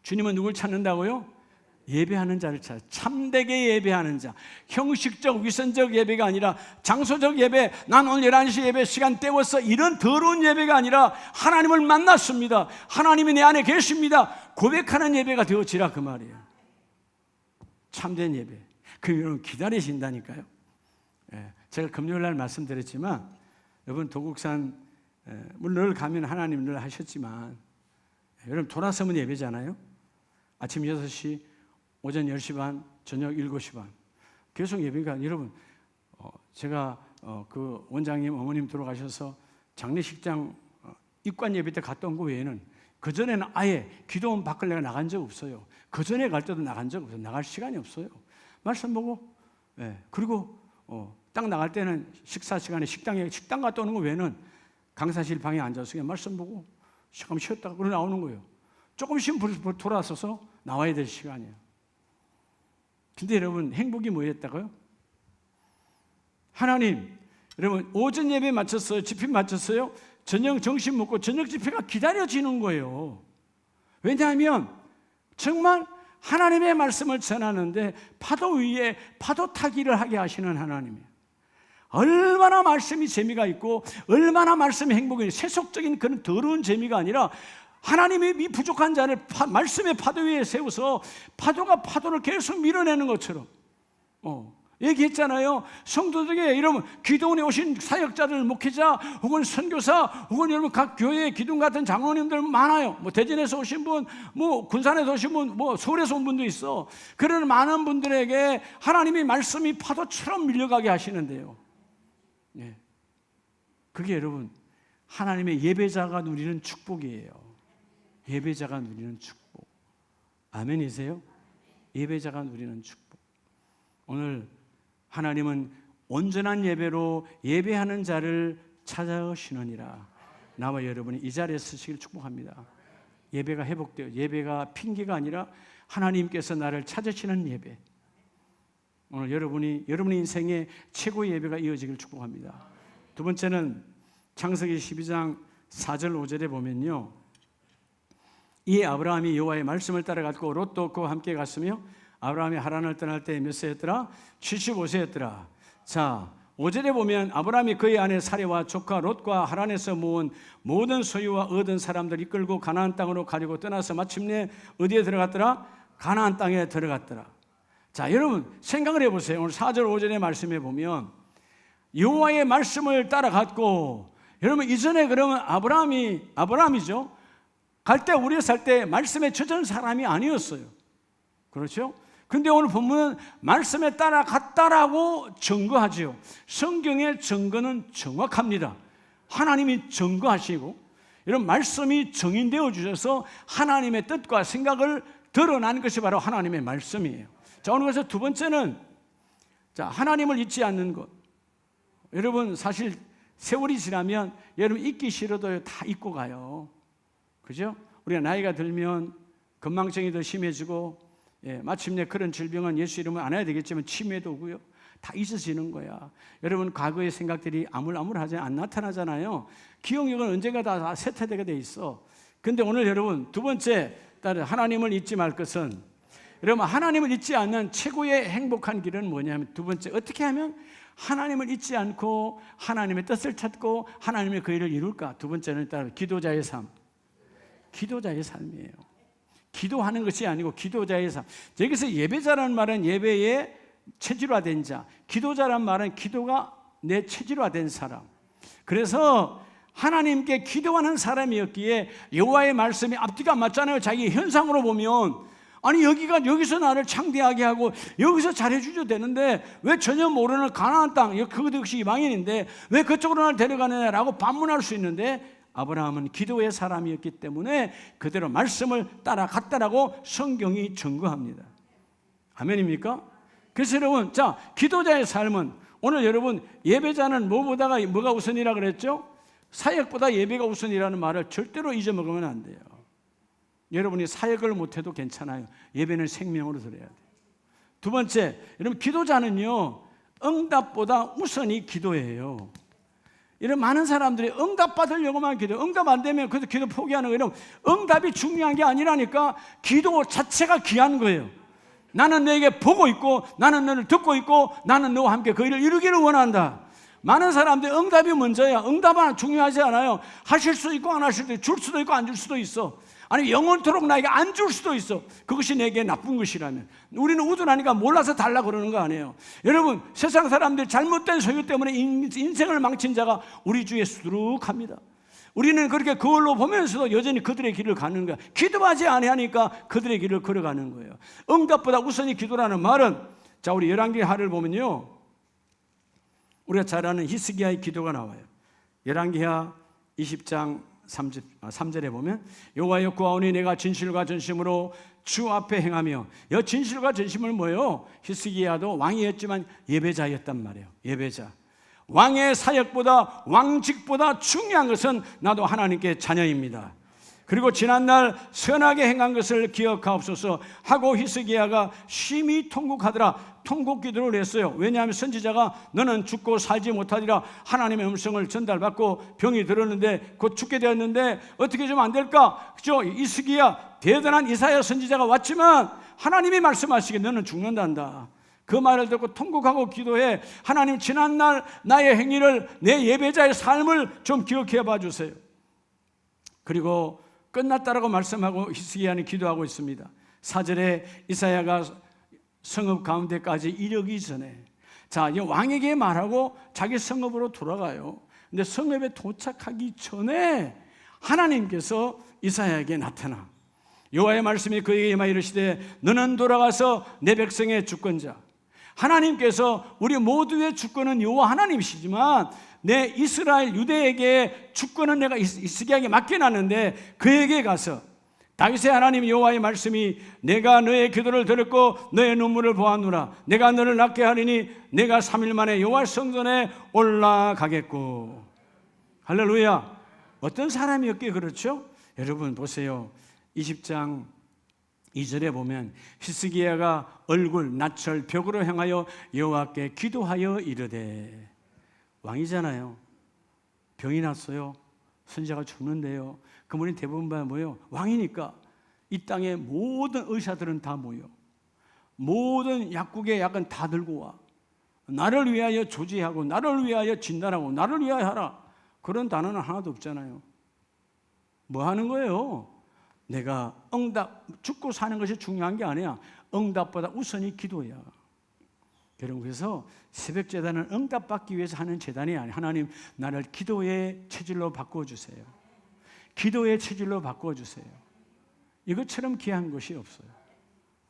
주님은 누굴 찾는다고요? 예배하는 자를 찾아. 참되게 예배하는 자. 형식적 위선적 예배가 아니라 장소적 예배, 난 오늘 11시 예배 시간 때웠어, 이런 더러운 예배가 아니라 하나님을 만났습니다, 하나님이 내 안에 계십니다, 고백하는 예배가 되어지라 그 말이에요. 참된 예배. 그럼 여러분 기다리신다니까요. 제가 금요일날 말씀드렸지만 여러분 도국산 물론 늘 가면 하나님 늘 하셨지만 여러분 돌아서면 예배잖아요. 아침 6시, 오전 10시 반, 저녁 7시 반 계속 예배가. 여러분 제가 그 원장님 어머님 돌아가셔서 장례식장 입관 예배 때 갔다 온 거 외에는 그전에는 아예 기도원 밖을 내가 나간 적 없어요. 그전에 갈 때도 나간 적 없어요. 나갈 시간이 없어요. 말씀 보고, 그리고 딱 나갈 때는 식사 시간에 식당 갔다 오는 거 외에는 강사실 방에 앉아서 그냥 말씀 보고 잠깐 쉬었다가 그러 나오는 거예요. 조금씩 돌아서서 나와야 될 시간이에요. 근데 여러분, 행복이 뭐였다고요? 하나님, 여러분, 오전 예배 마쳤어요? 집회 마쳤어요? 저녁 점심 먹고 저녁 집회가 기다려지는 거예요. 왜냐하면 정말 하나님의 말씀을 전하는데 파도 위에 파도 타기를 하게 하시는 하나님이에요. 얼마나 말씀이 재미가 있고 얼마나 말씀이 행복이, 세속적인 그런 더러운 재미가 아니라 하나님의 이 부족한 자를 말씀의 파도 위에 세워서 파도가 파도를 계속 밀어내는 것처럼 얘기했잖아요. 성도들에게 이러면 기도원에 오신 사역자들, 목회자 혹은 선교사 혹은 여러분 각 교회 기둥 같은 장로님들 많아요. 뭐 대전에서 오신 분, 뭐 군산에서 오신 분, 뭐 서울에서 온 분도 있어. 그런 많은 분들에게 하나님의 말씀이 파도처럼 밀려가게 하시는데요. 예. 그게 여러분 하나님의 예배자가 누리는 축복이에요. 예배자가 누리는 축복. 아멘이세요? 예배자가 누리는 축복. 오늘 하나님은 온전한 예배로 예배하는 자를 찾아오시느니라. 나와 여러분이 이 자리에 서시길 축복합니다. 예배가 회복되어, 예배가 핑계가 아니라 하나님께서 나를 찾으시는 예배. 오늘 여러분의 인생의 최고의 예배가 이어지길 축복합니다. 두 번째는 창세기 12장 4절 5절에 보면요, 이 아브라함이 여호와의 말씀을 따라갔고 롯도 함께 갔으며 아브라함이 하란을 떠날 때 몇 세였더라? 75세였더라. 자, 5절에 보면 아브라함이 그의 아내 사레와 조카 롯과 하란에서 모은 모든 소유와 얻은 사람들 이끌고 가나안 땅으로 가려고 떠나서 마침내 어디에 들어갔더라? 가나안 땅에 들어갔더라. 자, 여러분 생각을 해보세요. 오늘 4절 5절의 말씀에 보면 여호와의 말씀을 따라갔고, 여러분 이전에 그러면 아브라함이죠. 갈 때 우리 살 때 말씀에 젖은 사람이 아니었어요. 그렇죠? 근데 오늘 본문은 말씀에 따라갔다라고 증거하지요. 성경의 증거는 정확합니다. 하나님이 증거하시고 이런 말씀이 정인되어 주셔서 하나님의 뜻과 생각을 드러난 것이 바로 하나님의 말씀이에요. 자, 오늘 그래서 두 번째는 하나님을 잊지 않는 것. 여러분 사실 세월이 지나면 여러분 잊기 싫어도 다 잊고 가요. 그죠? 우리가 나이가 들면 건망증이 더 심해지고, 마침내 그런 질병은 예수 이름을 안 해야 되겠지만 치매도 오고요. 다 잊어지는 거야. 여러분 과거의 생각들이 아물아물하지 안 나타나잖아요. 기억력은 언젠가 다 쇠퇴되게 돼 있어. 근데 오늘 여러분 두 번째, 하나님을 잊지 말 것은, 여러분 하나님을 잊지 않는 최고의 행복한 길은 뭐냐면, 두 번째, 어떻게 하면 하나님을 잊지 않고 하나님의 뜻을 찾고 하나님의 그 일을 이룰까? 두 번째는 일단 기도자의 삶. 기도자의 삶이에요. 기도하는 것이 아니고 기도자의 삶. 여기서 예배자라는 말은 예배의 체질화된 자, 기도자란 말은 기도가 내 체질화된 사람. 그래서 하나님께 기도하는 사람이었기에 여호와의 말씀이 앞뒤가 맞잖아요. 자기 현상으로 보면 아니 여기서 나를 창대하게 하고 여기서 잘해주셔도 되는데 왜 전혀 모르는 가나안 땅, 그것 역시 이방인인데 왜 그쪽으로 나를 데려가느냐라고 반문할 수 있는데, 아브라함은 기도의 사람이었기 때문에 그대로 말씀을 따라갔다라고 성경이 증거합니다. 아멘입니까? 그래서 여러분, 기도자의 삶은, 오늘 여러분 예배자는 뭐가 우선이라 그랬죠? 사역보다 예배가 우선이라는 말을 절대로 잊어먹으면 안 돼요. 여러분이 사역을 못해도 괜찮아요. 예배는 생명으로 드려야 돼요. 두 번째, 여러분 기도자는요 응답보다 우선이 기도예요. 이런 많은 사람들이 응답 받으려고만 기도, 응답 안 되면 그래도 기도 포기하는 거예요. 응답이 중요한 게 아니라니까. 기도 자체가 귀한 거예요. 나는 너에게 보고 있고 나는 너를 듣고 있고 나는 너와 함께 그 일을 이루기를 원한다. 많은 사람들이 응답이 먼저야. 응답은 중요하지 않아요. 하실 수 있고 안 하실 수도 있고, 줄 수도 있고 안 줄 수도 있어. 아니 영원토록 나에게 안 줄 수도 있어. 그것이 내게 나쁜 것이라면. 우리는 우둔하니까 몰라서 달라 그러는 거 아니에요. 여러분 세상 사람들 잘못된 소유 때문에 인생을 망친 자가 우리 주위에 수두룩합니다. 우리는 그렇게 거울로 보면서도 여전히 그들의 길을 가는 거야. 기도하지 아니하니까 그들의 길을 걸어가는 거예요. 응답보다 우선이 기도라는 말은, 우리 열왕기하를 보면요, 우리가 잘 아는 히스기야의 기도가 나와요. 열왕기하 20장 3절에 보면 여호와여 구하오니 내가 진실과 전심으로 주 앞에 행하며, 진실과 전심은 뭐예요? 히스기야도 왕이었지만 예배자였단 말이에요. 예배자. 왕의 사역보다 왕직보다 중요한 것은 나도 하나님께 자녀입니다. 그리고 지난날 선하게 행한 것을 기억하옵소서 하고 히스기야가 심히 통곡하더라. 통곡 기도를 했어요. 왜냐하면 선지자가 너는 죽고 살지 못하리라 하나님의 음성을 전달받고 병이 들었는데 곧 죽게 되었는데 어떻게 좀 안 될까? 그죠? 히스기야, 대단한 이사야 선지자가 왔지만 하나님이 말씀하시기에 너는 죽는단다. 그 말을 듣고 통곡하고 기도해. 하나님, 지난날 나의 행위를, 내 예배자의 삶을 좀 기억해 봐 주세요. 그리고 끝났다라고 말씀하고 히스기야는 기도하고 있습니다. 4절에 이사야가 성읍 가운데까지 이르기 전에, 자, 이 왕에게 말하고 자기 성읍으로 돌아가요. 근데 성읍에 도착하기 전에 하나님께서 이사야에게 나타나 여호와의 말씀이 그에게 임하여 이르시되 너는 돌아가서 내 백성의 주권자, 하나님께서 우리 모두의 주권은 여호와 하나님이시지만 내 이스라엘 유대에게 주권은 내가 히스기야에게 맡겨놨는데 그에게 가서 다윗의 하나님 여호와의 말씀이 내가 너의 기도를 들었고 너의 눈물을 보았노라. 내가 너를 낫게 하리니 내가 3일 만에 여호와 성전에 올라가겠고. 할렐루야. 어떤 사람이었기에 그렇죠? 여러분 보세요. 20장 2절에 보면 히스기야가 얼굴 낯을 벽으로 향하여 여호와께 기도하여 이르되, 왕이잖아요. 병이 났어요. 선지자가 죽는데요. 그분이 대부분 뭐예요? 왕이니까 이 땅의 모든 의사들은 다 모여, 모든 약국의 약은 다 들고 와. 나를 위하여 조지하고 나를 위하여 진단하고 나를 위하여 하라. 그런 단어는 하나도 없잖아요. 뭐 하는 거예요? 내가 응답, 죽고 사는 것이 중요한 게 아니야. 응답보다 우선이 기도야. 여러분, 그래서 새벽제단은 응답받기 위해서 하는 제단이 아니에요. 하나님, 나를 기도의 체질로 바꿔주세요. 기도의 체질로 바꿔주세요. 이것처럼 귀한 것이 없어요.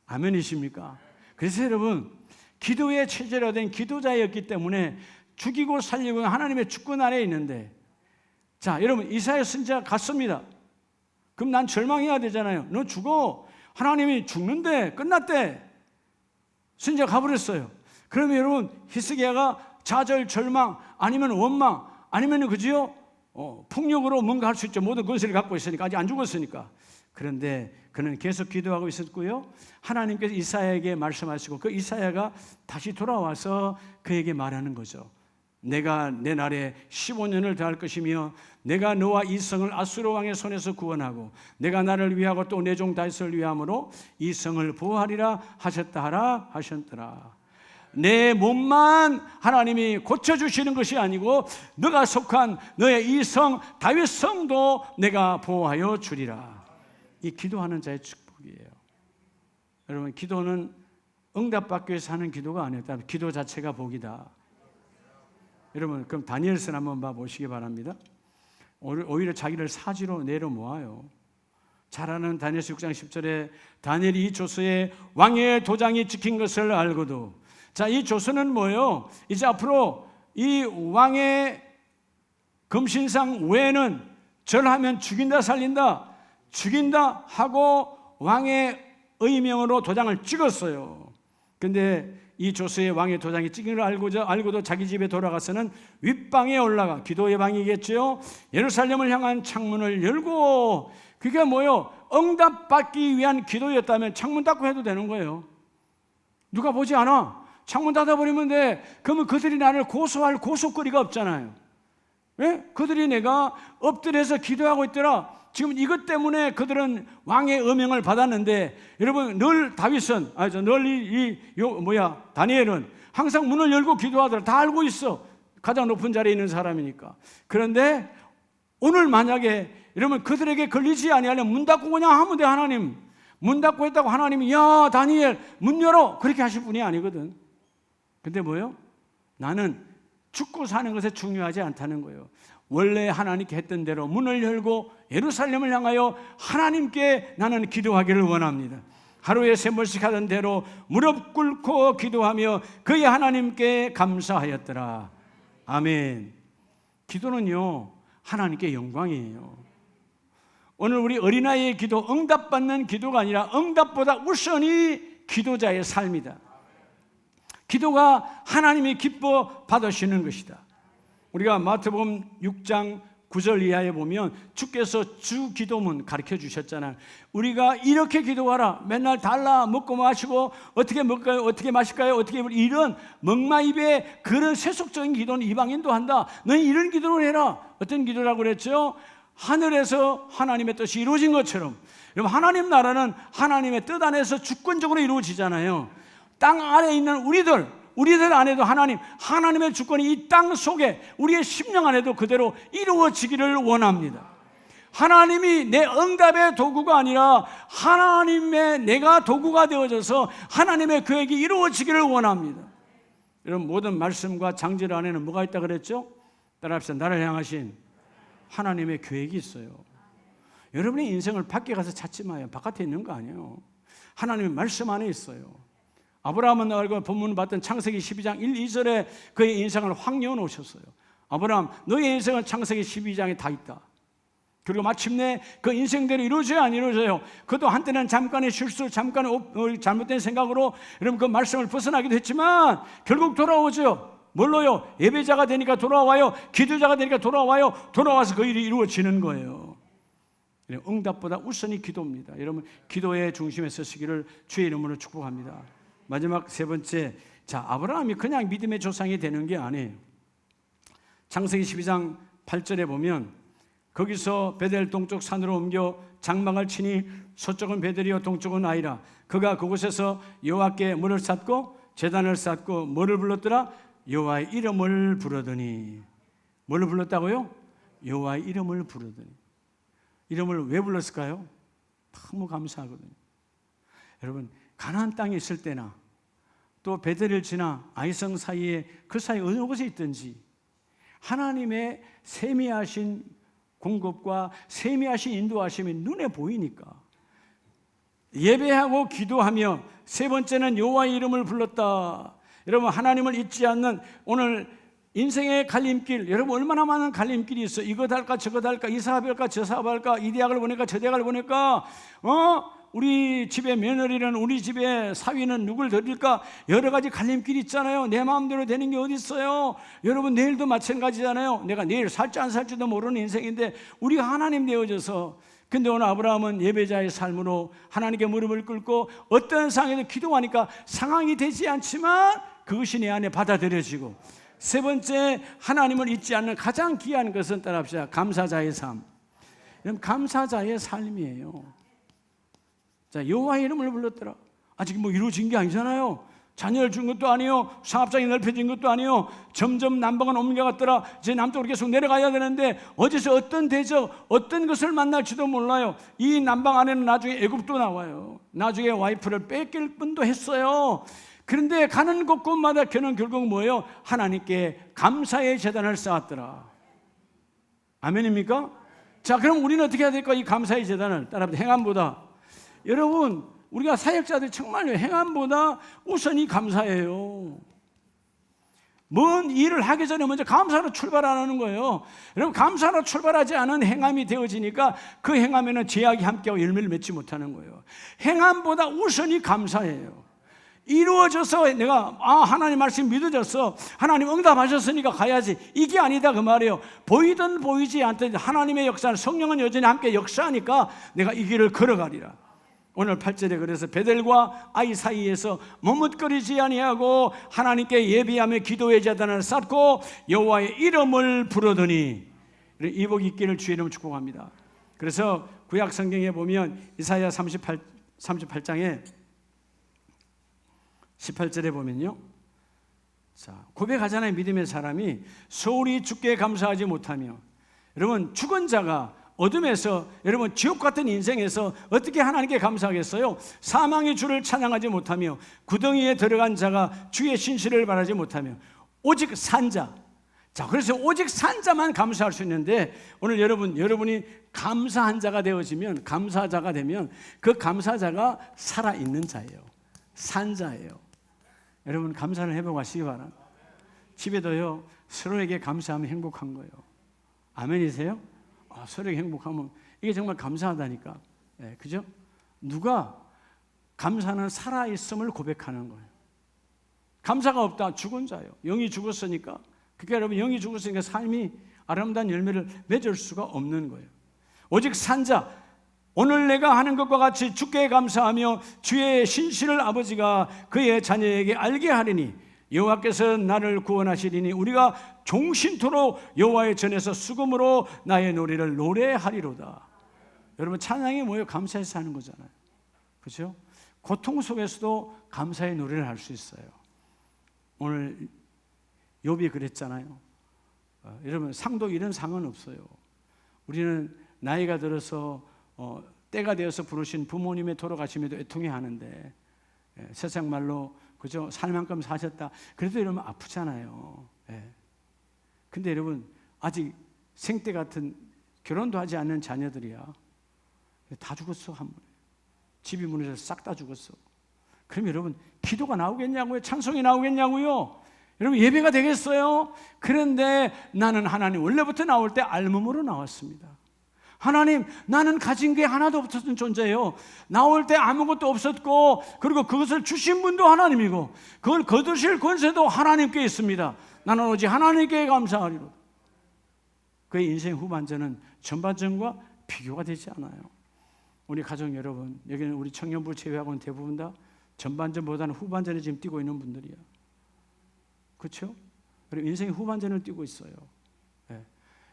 아멘이십니까? 그래서 여러분, 기도의 체질로 된 기도자였기 때문에 죽이고 살리고 하나님의 주권 아래에 있는데, 자, 여러분, 이사야 선지자가 갔습니다. 그럼 난 절망해야 되잖아요. 너 죽어. 하나님이 죽는데 끝났대. 선지자가 가버렸어요. 그러면 여러분, 히스기야가 좌절, 절망, 아니면 원망, 아니면 그지요? 폭력으로 뭔가 할 수 있죠. 모든 권세를 갖고 있으니까, 아직 안 죽었으니까. 그런데 그는 계속 기도하고 있었고요. 하나님께서 이사야에게 말씀하시고 그 이사야가 다시 돌아와서 그에게 말하는 거죠. 내가 내 날에 15년을 더할 것이며 내가 너와 이 성을 아수르 왕의 손에서 구원하고 내가 나를 위하고 또 내 종 다윗을 위함으로 이 성을 보호하리라 하셨다 하라 하셨더라. 내 몸만 하나님이 고쳐주시는 것이 아니고 너가 속한 너의 이 성 다윗 성도 내가 보호하여 주리라. 이 기도하는 자의 축복이에요. 여러분, 기도는 응답받기 위해서 하는 기도가 아니에요. 기도 자체가 복이다. 여러분, 그럼 다니엘서 한번 봐보시기 바랍니다. 오히려 자기를 사지로 내려모아요. 잘 아는 다니엘서 6장 10절에 다니엘이 이 조서에 왕의 도장이 찍힌 것을 알고도, 자, 이 조서는 뭐예요? 이제 앞으로 이 왕의 금신상 외에는 절하면 죽인다 살린다, 죽인다 하고 왕의 의명으로 도장을 찍었어요. 근데 이 조서에 왕의 도장이 찍힌 걸 알고도 자기 집에 돌아가서는 윗방에 올라가, 기도의 방이겠죠. 예루살렘을 향한 창문을 열고, 그게 뭐예요? 응답받기 위한 기도였다면 창문 닫고 해도 되는 거예요. 누가 보지 않아. 창문 닫아버리면 돼. 그러면 그들이 나를 고소할 고소거리가 없잖아요. 왜? 그들이 내가 엎드려서 기도하고 있더라. 지금 이것 때문에 그들은 왕의 음명을 받았는데, 여러분, 늘 다윗은, 다니엘은 항상 문을 열고 기도하더라. 다 알고 있어. 가장 높은 자리에 있는 사람이니까. 그런데 오늘 만약에 여러분 그들에게 걸리지 아니하려면 문 닫고 그냥 하면 돼. 하나님 문 닫고 했다고 하나님이 야 다니엘 문 열어 그렇게 하실 분이 아니거든. 근데 뭐예요? 나는 죽고 사는 것에 중요하지 않다는 거예요. 원래 하나님께 했던 대로 문을 열고 예루살렘을 향하여 하나님께 나는 기도하기를 원합니다. 하루에 3번씩 하던 대로 무릎 꿇고 기도하며 그의 하나님께 감사하였더라. 아멘. 기도는요 하나님께 영광이에요. 오늘 우리 어린아이의 기도, 응답받는 기도가 아니라 응답보다 우선이 기도자의 삶이다. 기도가 하나님이 기뻐 받으시는 것이다. 우리가 마태복음 6장 9절 이하에 보면 주께서 주 기도문 가르쳐 주셨잖아요. 우리가 이렇게 기도하라. 맨날 달라 먹고 마시고 어떻게 먹을까요? 어떻게 마실까요? 어떻게 이런 먹마입의 그런 세속적인 기도는 이방인도 한다. 너희 이런 기도를 해라. 어떤 기도라고 그랬죠? 하늘에서 하나님의 뜻이 이루어진 것처럼. 여러분, 하나님 나라는 하나님의 뜻 안에서 주권적으로 이루어지잖아요. 땅 아래에 있는 우리들 안에도 하나님의 주권이 이 땅 속에 우리의 심령 안에도 그대로 이루어지기를 원합니다. 하나님이 내 응답의 도구가 아니라 하나님의 내가 도구가 되어져서 하나님의 계획이 이루어지기를 원합니다. 여러분, 모든 말씀과 장질 안에는 뭐가 있다 그랬죠? 따라합시다. 나를 향하신 하나님의 계획이 있어요. 여러분의 인생을 밖에 가서 찾지 마요. 바깥에 있는 거 아니에요. 하나님의 말씀 안에 있어요. 아브라함은 알고 본문 봤던 창세기 12장 1, 2절에 그의 인생을 확 여놓으셨어요. 아브라함, 너의 인생은 창세기 12장에 다 있다. 그리고 마침내 그 인생대로 이루어져요, 안 이루어져요? 그도 한때는 잠깐의 실수, 잠깐의 잘못된 생각으로 여러분 그 말씀을 벗어나기도 했지만 결국 돌아오죠. 뭘로요? 예배자가 되니까 돌아와요. 기도자가 되니까 돌아와요. 돌아와서 그 일이 이루어지는 거예요. 응답보다 우선이 기도입니다. 여러분, 기도의 중심에 서시기를 주의 이름으로 축복합니다. 마지막 세 번째, 아브라함이 그냥 믿음의 조상이 되는 게 아니에요. 창세기 12장 8절에 보면 거기서 베델 동쪽 산으로 옮겨 장막을 치니 서쪽은 베델이요 동쪽은 아이라. 그가 그곳에서 여호와께 물을 쌌고 제단을 쌓고 뭐를 불렀더라? 여호와의 이름을 부르더니. 뭐를 불렀다고요? 여호와의 이름을 부르더니. 이름을 왜 불렀을까요? 너무 감사하거든요. 여러분, 가나안 땅에 있을 때나 또 베델을 지나 아이성 사이에 그 사이 어느 곳에 있든지 하나님의 세미하신 공급과 세미하신 인도하심이 눈에 보이니까 예배하고 기도하며 세 번째는 여호와의 이름을 불렀다. 여러분, 하나님을 잊지 않는 오늘 인생의 갈림길, 여러분 얼마나 많은 갈림길이 있어. 이것 할까 저것 할까, 이 사업 할까 저 사업 할까, 이 대학을 보낼까 저 대학을 보낼까, 우리 집의 며느리는, 우리 집의 사위는 누굴 드릴까, 여러 가지 갈림길이 있잖아요. 내 마음대로 되는 게 어디 있어요? 여러분, 내일도 마찬가지잖아요. 내가 내일 살지 안 살지도 모르는 인생인데 우리가 하나님 되어져서, 근데 오늘 아브라함은 예배자의 삶으로 하나님께 무릎을 꿇고 어떤 상황에도 기도하니까 상황이 되지 않지만 그것이 내 안에 받아들여지고, 세 번째, 하나님을 잊지 않는 가장 귀한 것은 따라합시다. 감사자의 삶. 여러분, 감사자의 삶이에요. 여호와의 이름을 불렀더라. 아직 이루어진 게 아니잖아요. 자녀를 준 것도 아니에요. 사업장이 넓혀진 것도 아니에요. 점점 남방은 옮겨갔더라. 이제 남쪽으로 계속 내려가야 되는데 어디서 어떤 대적, 어떤 것을 만날지도 몰라요. 이 남방 안에는 나중에 애굽도 나와요. 나중에 와이프를 뺏길 뻔도 했어요. 그런데 가는 곳곳마다 그는 결국 뭐예요? 하나님께 감사의 제단을 쌓았더라. 아멘입니까? 그럼 우리는 어떻게 해야 될까? 이 감사의 제단을 따라합니다. 행함보다. 여러분, 우리가 사역자들이 정말요, 행함보다 우선이 감사예요. 뭔 일을 하기 전에 먼저 감사로 출발하는 거예요. 여러분, 감사로 출발하지 않은 행함이 되어지니까 그 행함에는 제약이 함께하고 열매를 맺지 못하는 거예요. 행함보다 우선이 감사예요. 이루어져서 내가 하나님 말씀 믿어졌어, 하나님 응답하셨으니까 가야지, 이게 아니다 그 말이에요. 보이든 보이지 않든 하나님의 역사는, 성령은 여전히 함께 역사하니까 내가 이 길을 걸어가리라. 오늘 8절에 그래서 베델과 아이 사이에서 머뭇거리지 아니하고 하나님께 예배하며 기도의 제단을 쌓고 여호와의 이름을 부르더니, 이복 있기를 주의 이름으로 축복합니다. 그래서 구약 성경에 보면 이사야 38장에 18절에 보면요, 고백하잖아요. 믿음의 사람이 소홀히 주께 감사하지 못하며. 여러분, 죽은 자가 어둠에서, 여러분 지옥 같은 인생에서 어떻게 하나님께 감사하겠어요? 사망의 주를 찬양하지 못하며 구덩이에 들어간 자가 주의 신실을 바라지 못하며 오직 산 자. 그래서 오직 산 자만 감사할 수 있는데, 오늘 여러분이 감사한 자가 되어지면, 감사자가 되면 그 감사자가 살아있는 자예요. 산 자예요. 여러분, 감사를 해보고 하시기 바랍니다. 집에도요, 서로에게 감사하면 행복한 거예요. 아멘이세요? 서로에게 행복하면 이게 정말 감사하다니까. 그죠? 누가 감사는 살아있음을 고백하는 거예요. 감사가 없다, 죽은 자예요. 영이 죽었으니까. 그러니까 여러분, 영이 죽었으니까 삶이 아름다운 열매를 맺을 수가 없는 거예요. 오직 산자, 오늘 내가 하는 것과 같이 주께 감사하며 주의 신실을 아버지가 그의 자녀에게 알게 하리니 여호와께서 나를 구원하시리니 우리가 종신토록 여호와의 전에서 수금으로 나의 노래를 노래하리로다. 여러분, 찬양이 뭐예요? 감사해서 하는 거잖아요. 그렇죠? 고통 속에서도 감사의 노래를 할 수 있어요. 오늘 욥이 그랬잖아요. 여러분, 상도 이런 상은 없어요. 우리는 나이가 들어서 때가 되어서 부르신 부모님의 돌아가심에도 애통해 하는데, 세상 말로 그죠? 살 만큼 사셨다. 그래도 여러분 아프잖아요. 근데 여러분, 아직 생때 같은 결혼도 하지 않는 자녀들이야. 다 죽었어, 한 번에. 집이 무너져서 싹 다 죽었어. 그럼 여러분, 기도가 나오겠냐고요? 찬송이 나오겠냐고요? 여러분, 예배가 되겠어요? 그런데 나는 하나님, 원래부터 나올 때 알몸으로 나왔습니다. 하나님, 나는 가진 게 하나도 없었던 존재예요. 나올 때 아무것도 없었고, 그리고 그것을 주신 분도 하나님이고, 그걸 거두실 권세도 하나님께 있습니다. 나는 오직 하나님께 감사하리로. 그의 인생 후반전은 전반전과 비교가 되지 않아요. 우리 가족 여러분, 여기는 우리 청년부 제외하고는 대부분 다 전반전보다는 후반전에 지금 뛰고 있는 분들이야. 그렇죠? 그리고 인생의 후반전을 뛰고 있어요.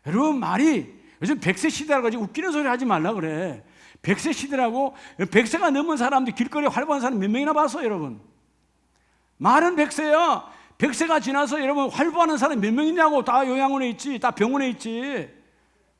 여러분, 말이 요즘 100세 시대라고 가지고 웃기는 소리 하지 말라 그래. 100세 시대라고, 100세가 넘은 사람들, 길거리에 활보하는 사람 몇 명이나 봤어, 여러분? 말은 100세야. 100세가 지나서 여러분 활보하는 사람 몇 명이냐고. 다 요양원에 있지, 다 병원에 있지.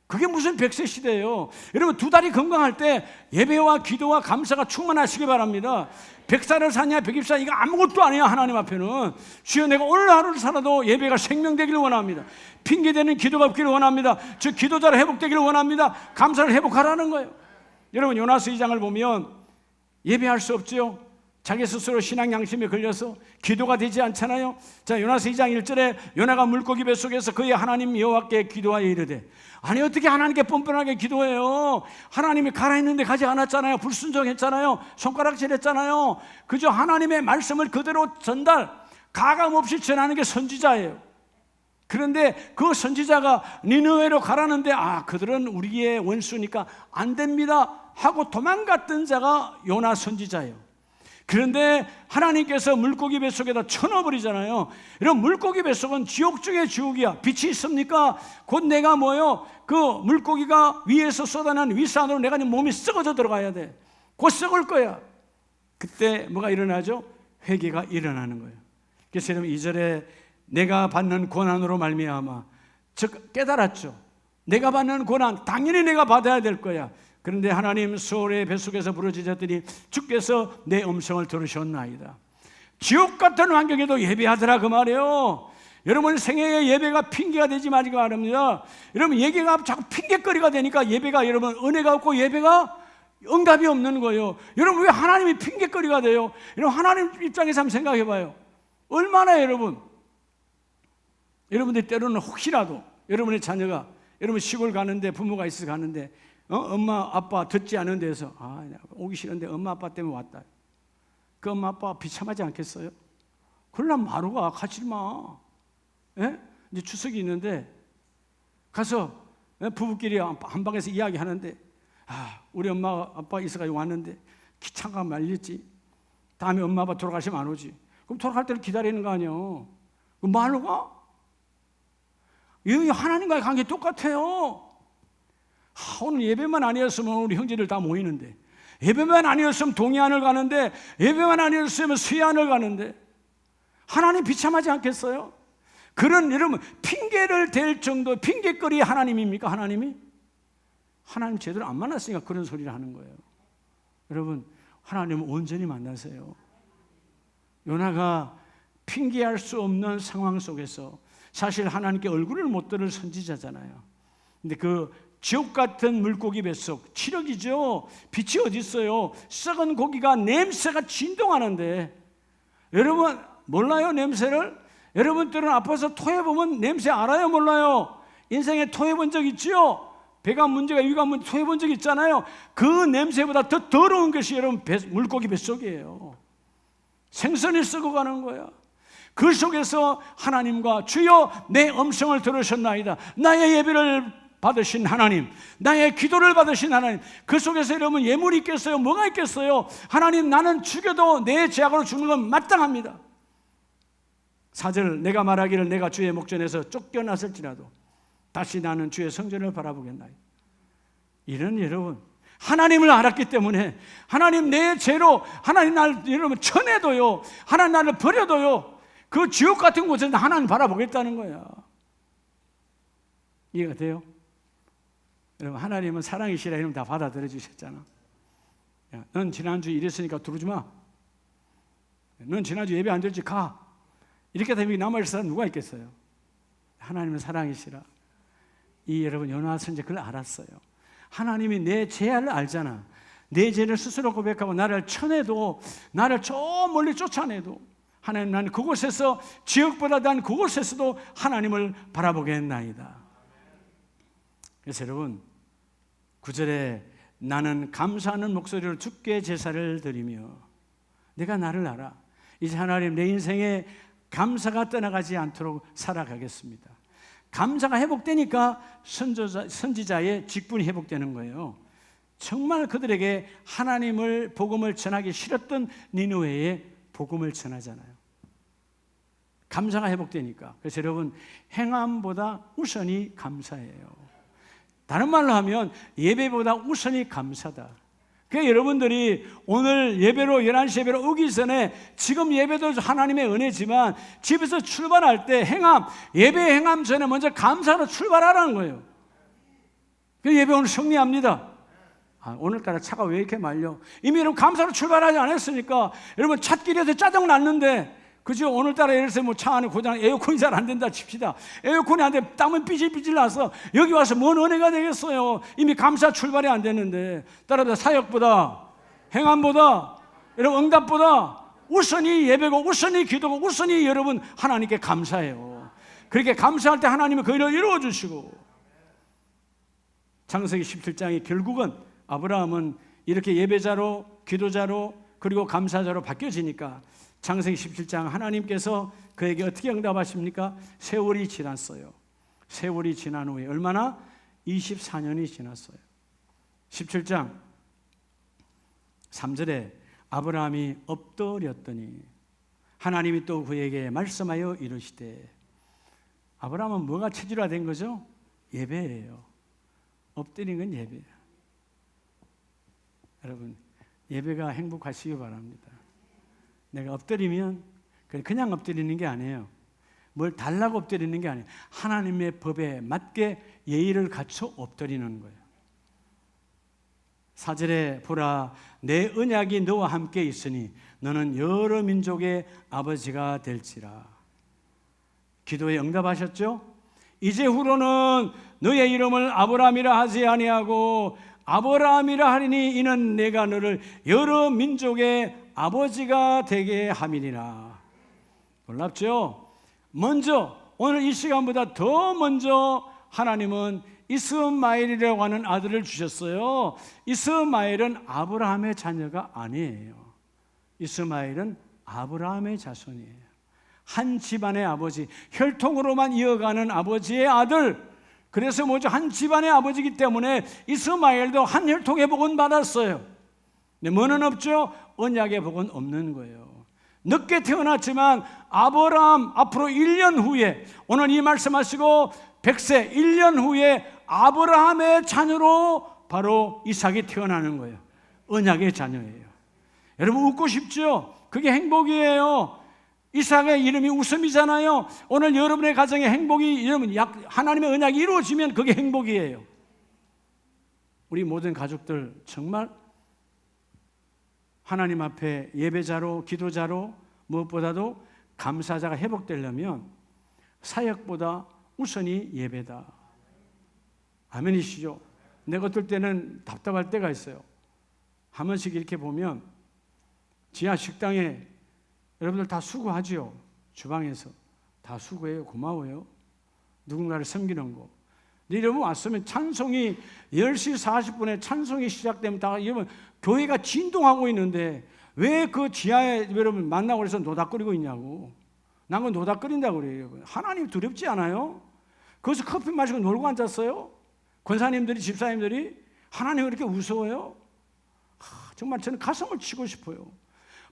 그게 무슨 100세 시대예요. 여러분, 두 다리 건강할 때 예배와 기도와 감사가 충만하시기 바랍니다. 100살을 사냐 120살, 이거 아무것도 아니야. 하나님 앞에는. 주여, 내가 오늘 하루를 살아도 예배가 생명되기를 원합니다. 핑계대는 기도가 없기를 원합니다. 저 기도자로 회복되기를 원합니다. 감사를 회복하라는 거예요. 여러분, 요나스 2장을 보면 예배할 수 없죠. 자기 스스로 신앙 양심에 걸려서 기도가 되지 않잖아요. 자, 요나스 2장 1절에 요나가 물고기 뱃속에서 그의 하나님 여호와께 기도하여 이르되, 아니 어떻게 하나님께 뻔뻔하게 기도해요? 하나님이 가라 했는데 가지 않았잖아요. 불순종했잖아요. 손가락질했잖아요. 그저 하나님의 말씀을 그대로 전달, 가감 없이 전하는 게 선지자예요. 그런데 그 선지자가 니느웨로 가라는데, 그들은 우리의 원수니까 안 됩니다 하고 도망갔던 자가 요나 선지자예요. 그런데 하나님께서 물고기 뱃속에다 쳐넣어버리잖아요. 이런 물고기 뱃속은 지옥 중의 지옥이야. 빛이 있습니까? 곧 내가 뭐요? 그 물고기가 위에서 쏟아낸 위산으로 내가 몸이 썩어져 들어가야 돼. 곧 썩을 거야. 그때 뭐가 일어나죠? 회개가 일어나는 거예요. 그래서 여러분, 2절에 내가 받는 고난으로 말미암아, 즉 깨달았죠. 내가 받는 고난 당연히 내가 받아야 될 거야. 그런데 하나님, 소울의 뱃속에서 부르짖었더니 주께서 내 음성을 들으셨나이다. 지옥 같은 환경에도 예배하더라, 그 말이에요. 여러분, 생애의 예배가 핑계가 되지 말기 바랍니다. 여러분, 예배가 자꾸 핑계거리가 되니까 예배가, 여러분, 은혜가 없고 예배가 응답이 없는 거예요. 여러분, 왜 하나님이 핑계거리가 돼요? 여러분, 하나님 입장에서 한번 생각해 봐요. 얼마나 여러분들 때로는 혹시라도 여러분의 자녀가, 여러분 시골 가는데, 부모가 있어서 가는데, 엄마 아빠 듣지 않은 데서 오기 싫은데 엄마 아빠 때문에 왔다. 그 엄마 아빠 비참하지 않겠어요? 그러려면 마루가 가지 마. 이제 추석이 있는데 가서 부부끼리 한 방에서 이야기하는데, 우리 엄마 아빠 있어가지고 왔는데 기차가 말렸지. 다음에 엄마 아빠 돌아가시면 안 오지. 그럼 돌아갈 때를 기다리는 거 아니에요. 그 말로 가? 이 하나님과의 관계 똑같아요. 오늘 예배만 아니었으면 우리 형제들 다 모이는데, 예배만 아니었으면 동해안을 가는데, 예배만 아니었으면 서해안을 가는데, 하나님 비참하지 않겠어요? 그런, 여러분, 핑계를 댈 정도 핑계거리 하나님입니까? 하나님이? 하나님 제대로 안 만났으니까 그런 소리를 하는 거예요. 여러분, 하나님은 온전히 만나세요. 요나가 핑계할 수 없는 상황 속에서 사실 하나님께 얼굴을 못 들을 선지자잖아요. 근데 그 지옥 같은 물고기 뱃속, 치력이죠. 빛이 어디 있어요? 썩은 고기가, 냄새가 진동하는데, 여러분 몰라요, 냄새를? 여러분들은 아파서 토해보면 냄새 알아요, 몰라요? 인생에 토해본 적 있죠? 배가 문제가, 위가 문제, 토해본 적 있잖아요. 그 냄새보다 더 더러운 것이 여러분 물고기 뱃속이에요. 생선이 썩어가는 거야. 그 속에서 하나님과 주여 내 음성을 들으셨나이다, 나의 예배를 받으신 하나님, 나의 기도를 받으신 하나님, 그 속에서 여러분 예물이 있겠어요? 뭐가 있겠어요? 하나님, 나는 죽여도 내 죄악으로 죽는 건 마땅합니다. 4절, 내가 말하기를 내가 주의 목전에서 쫓겨났을지라도 다시 나는 주의 성전을 바라보겠나이다. 이런 여러분, 하나님을 알았기 때문에 하나님 내 죄로 하나님 날 여러분 쳐내도요, 하나님 나를 버려도요, 그 지옥 같은 곳에서 하나님 바라보겠다는 거야. 이해가 돼요? 여러분, 하나님은 사랑이시라 이러면 다 받아들여 주셨잖아. 야, 넌 지난주 이랬으니까 들어오지 마. 넌 지난주 예배 안 될지 가. 이렇게 되면 남아있을 사람 누가 있겠어요? 하나님은 사랑이시라. 이 여러분 요나 선지 그걸 알았어요. 하나님이 내 죄를 알잖아. 내 죄를 스스로 고백하고 나를 쳐내도, 나를 저 멀리 쫓아내도 하나님, 나는 그곳에서, 지옥보다 난 그곳에서도 하나님을 바라보겠나이다. 그래서 여러분 9절에 나는 감사하는 목소리로 주께 제사를 드리며, 내가 나를 알아. 이제 하나님, 내 인생에 감사가 떠나가지 않도록 살아가겠습니다. 감사가 회복되니까 선지자의 직분이 회복되는 거예요. 정말 그들에게 하나님을 복음을 전하기 싫었던 니느웨에 복음을 전하잖아요. 감사가 회복되니까. 그래서 여러분, 행함보다 우선이 감사예요. 다른 말로 하면 예배보다 우선이 감사다. 그러니까 여러분들이 오늘 예배로 11시 예배로 오기 전에, 지금 예배도 하나님의 은혜지만 집에서 출발할 때 행함, 예배 행함 전에 먼저 감사로 출발하라는 거예요. 그 예배 오늘 승리합니다. 오늘따라 차가 왜 이렇게 말려? 이미 여러분 감사로 출발하지 않았으니까 여러분 찻길에서 짜증 났는데, 그죠? 오늘따라 예를 들어서 뭐 차 안에 고장, 에어컨이 잘 안 된다 칩시다. 에어컨이 안 돼, 땀은 삐질삐질 나서 여기 와서 뭔 은혜가 되겠어요? 이미 감사 출발이 안 됐는데. 따라서 사역보다, 행함보다, 여러분 응답보다 우선이 예배고, 우선이 기도고, 우선이 여러분 하나님께 감사해요. 그렇게 감사할 때 하나님은 그 일을 이루어 주시고. 창세기 17장이 결국은 아브라함은 이렇게 예배자로, 기도자로, 그리고 감사자로 바뀌어지니까 창세기 17장 하나님께서 그에게 어떻게 응답하십니까? 세월이 지났어요. 세월이 지난 후에 얼마나? 24년이 지났어요. 17장 3절에 아브라함이 엎드렸더니 하나님이 또 그에게 말씀하여 이르시되, 아브라함은 뭐가 체질화된 거죠? 예배예요. 엎드린 건 예배예요. 여러분, 예배가 행복하시기 바랍니다. 내가 엎드리면 그냥 엎드리는 게 아니에요. 뭘 달라고 엎드리는 게 아니에요. 하나님의 법에 맞게 예의를 갖춰 엎드리는 거예요. 4절에 보라, 내 언약이 너와 함께 있으니 너는 여러 민족의 아버지가 될지라. 기도에 응답하셨죠? 이제후로는 너의 이름을 아브라함이라 하지 아니하고 아브라함이라 하리니 이는 내가 너를 여러 민족의 아버지가 되게 함이니라. 놀랍죠? 먼저, 오늘 이 시간보다 더 먼저 하나님은 이스마엘이라고 하는 아들을 주셨어요. 이스마엘은 아브라함의 자녀가 아니에요. 이스마엘은 아브라함의 자손이에요. 한 집안의 아버지, 혈통으로만 이어가는 아버지의 아들. 그래서 뭐죠? 한 집안의 아버지이기 때문에 이스마엘도 한 혈통의 복은 받았어요. 근데 뭐는 없죠? 언약의 복은 없는 거예요. 늦게 태어났지만 아브라함 앞으로 1년 후에, 오늘 이 말씀하시고 100세 1년 후에 아브라함의 자녀로 바로 이삭이 태어나는 거예요. 언약의 자녀예요. 여러분 웃고 싶죠? 그게 행복이에요. 이삭의 이름이 웃음이잖아요. 오늘 여러분의 가정의 행복이, 여러분 하나님의 언약이 이루어지면 그게 행복이에요. 우리 모든 가족들 정말 하나님 앞에 예배자로, 기도자로, 무엇보다도 감사자가 회복되려면 사역보다 우선이 예배다. 아멘이시죠? 내가 어떨 때는 답답할 때가 있어요. 한 번씩 이렇게 보면 지하 식당에 여러분들 다 수고하죠. 주방에서 다 수고해요. 고마워요. 누군가를 섬기는 거. 근데 여러분 왔으면 찬송이 10시 40분에 찬송이 시작되면 다 여러분 교회가 진동하고 있는데 왜 그 지하에 여러분 만나고 그래서 노닥거리고 있냐고. 난그 노닥거린다고 그래요. 하나님 두렵지 않아요? 거기서 커피 마시고 놀고 앉았어요? 권사님들이, 집사님들이 하나님을 이렇게 무서워요? 정말 저는 가슴을 치고 싶어요.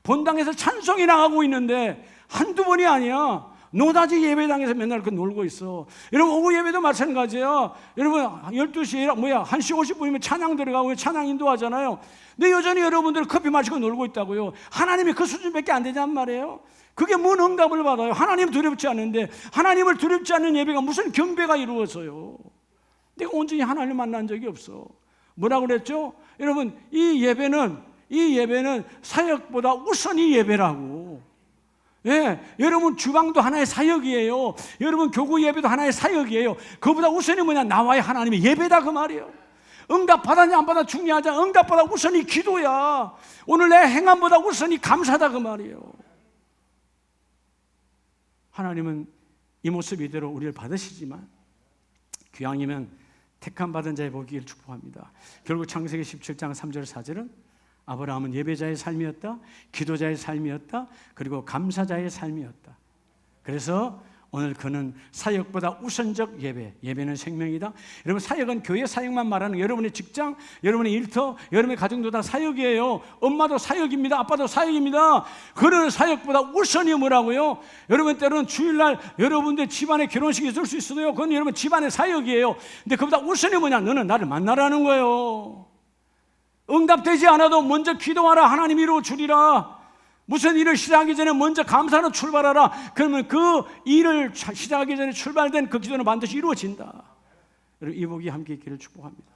본당에서 찬송이 나가고 있는데 한두 번이 아니야. 노다지 예배당에서 맨날 그 놀고 있어. 여러분, 오후 예배도 마찬가지예요. 여러분, 12시에 1시 50분이면 찬양 들어가고 찬양 인도하잖아요. 근데 여전히 여러분들 커피 마시고 놀고 있다고요. 하나님이 그 수준밖에 안 되냔 말이에요. 그게 뭔 응답을 받아요? 하나님 두렵지 않은데, 하나님을 두렵지 않는 예배가 무슨 경배가 이루어져요? 내가 온전히 하나님을 만난 적이 없어. 뭐라고 그랬죠? 여러분, 이 예배는 사역보다 우선이 예배라고. 예, 여러분 주방도 하나의 사역이에요. 여러분 교구 예배도 하나의 사역이에요. 그보다 우선이 뭐냐? 나와의 하나님의 예배다 그 말이에요. 응답 받았냐 안 받아 중요하지 않아. 응답보다 우선이 기도야. 오늘 내 행함보다 우선이 감사다 그 말이에요. 하나님은 이 모습 이대로 우리를 받으시지만 귀왕이면 택함 받은 자의 복이기를 축복합니다. 결국 창세기 17장 3절 4절은 아브라함은 예배자의 삶이었다, 기도자의 삶이었다, 그리고 감사자의 삶이었다. 그래서 오늘 그는 사역보다 우선적 예배는 생명이다. 여러분, 사역은 교회 사역만 말하는, 여러분의 직장, 여러분의 일터, 여러분의 가정도 다 사역이에요. 엄마도 사역입니다. 아빠도 사역입니다. 그런 사역보다 우선이 뭐라고요? 여러분, 때로는 주일날 여러분들 집안에 결혼식이 있을 수 있어도요, 그건 여러분 집안의 사역이에요. 근데 그보다 우선이 뭐냐? 너는 나를 만나라는 거예요. 응답되지 않아도 먼저 기도하라. 하나님 이루어 주리라. 무슨 일을 시작하기 전에 먼저 감사로 출발하라. 그러면 그 일을 시작하기 전에 출발된 그 기도는 반드시 이루어진다. 여러분, 이 복이 함께 있기를 축복합니다.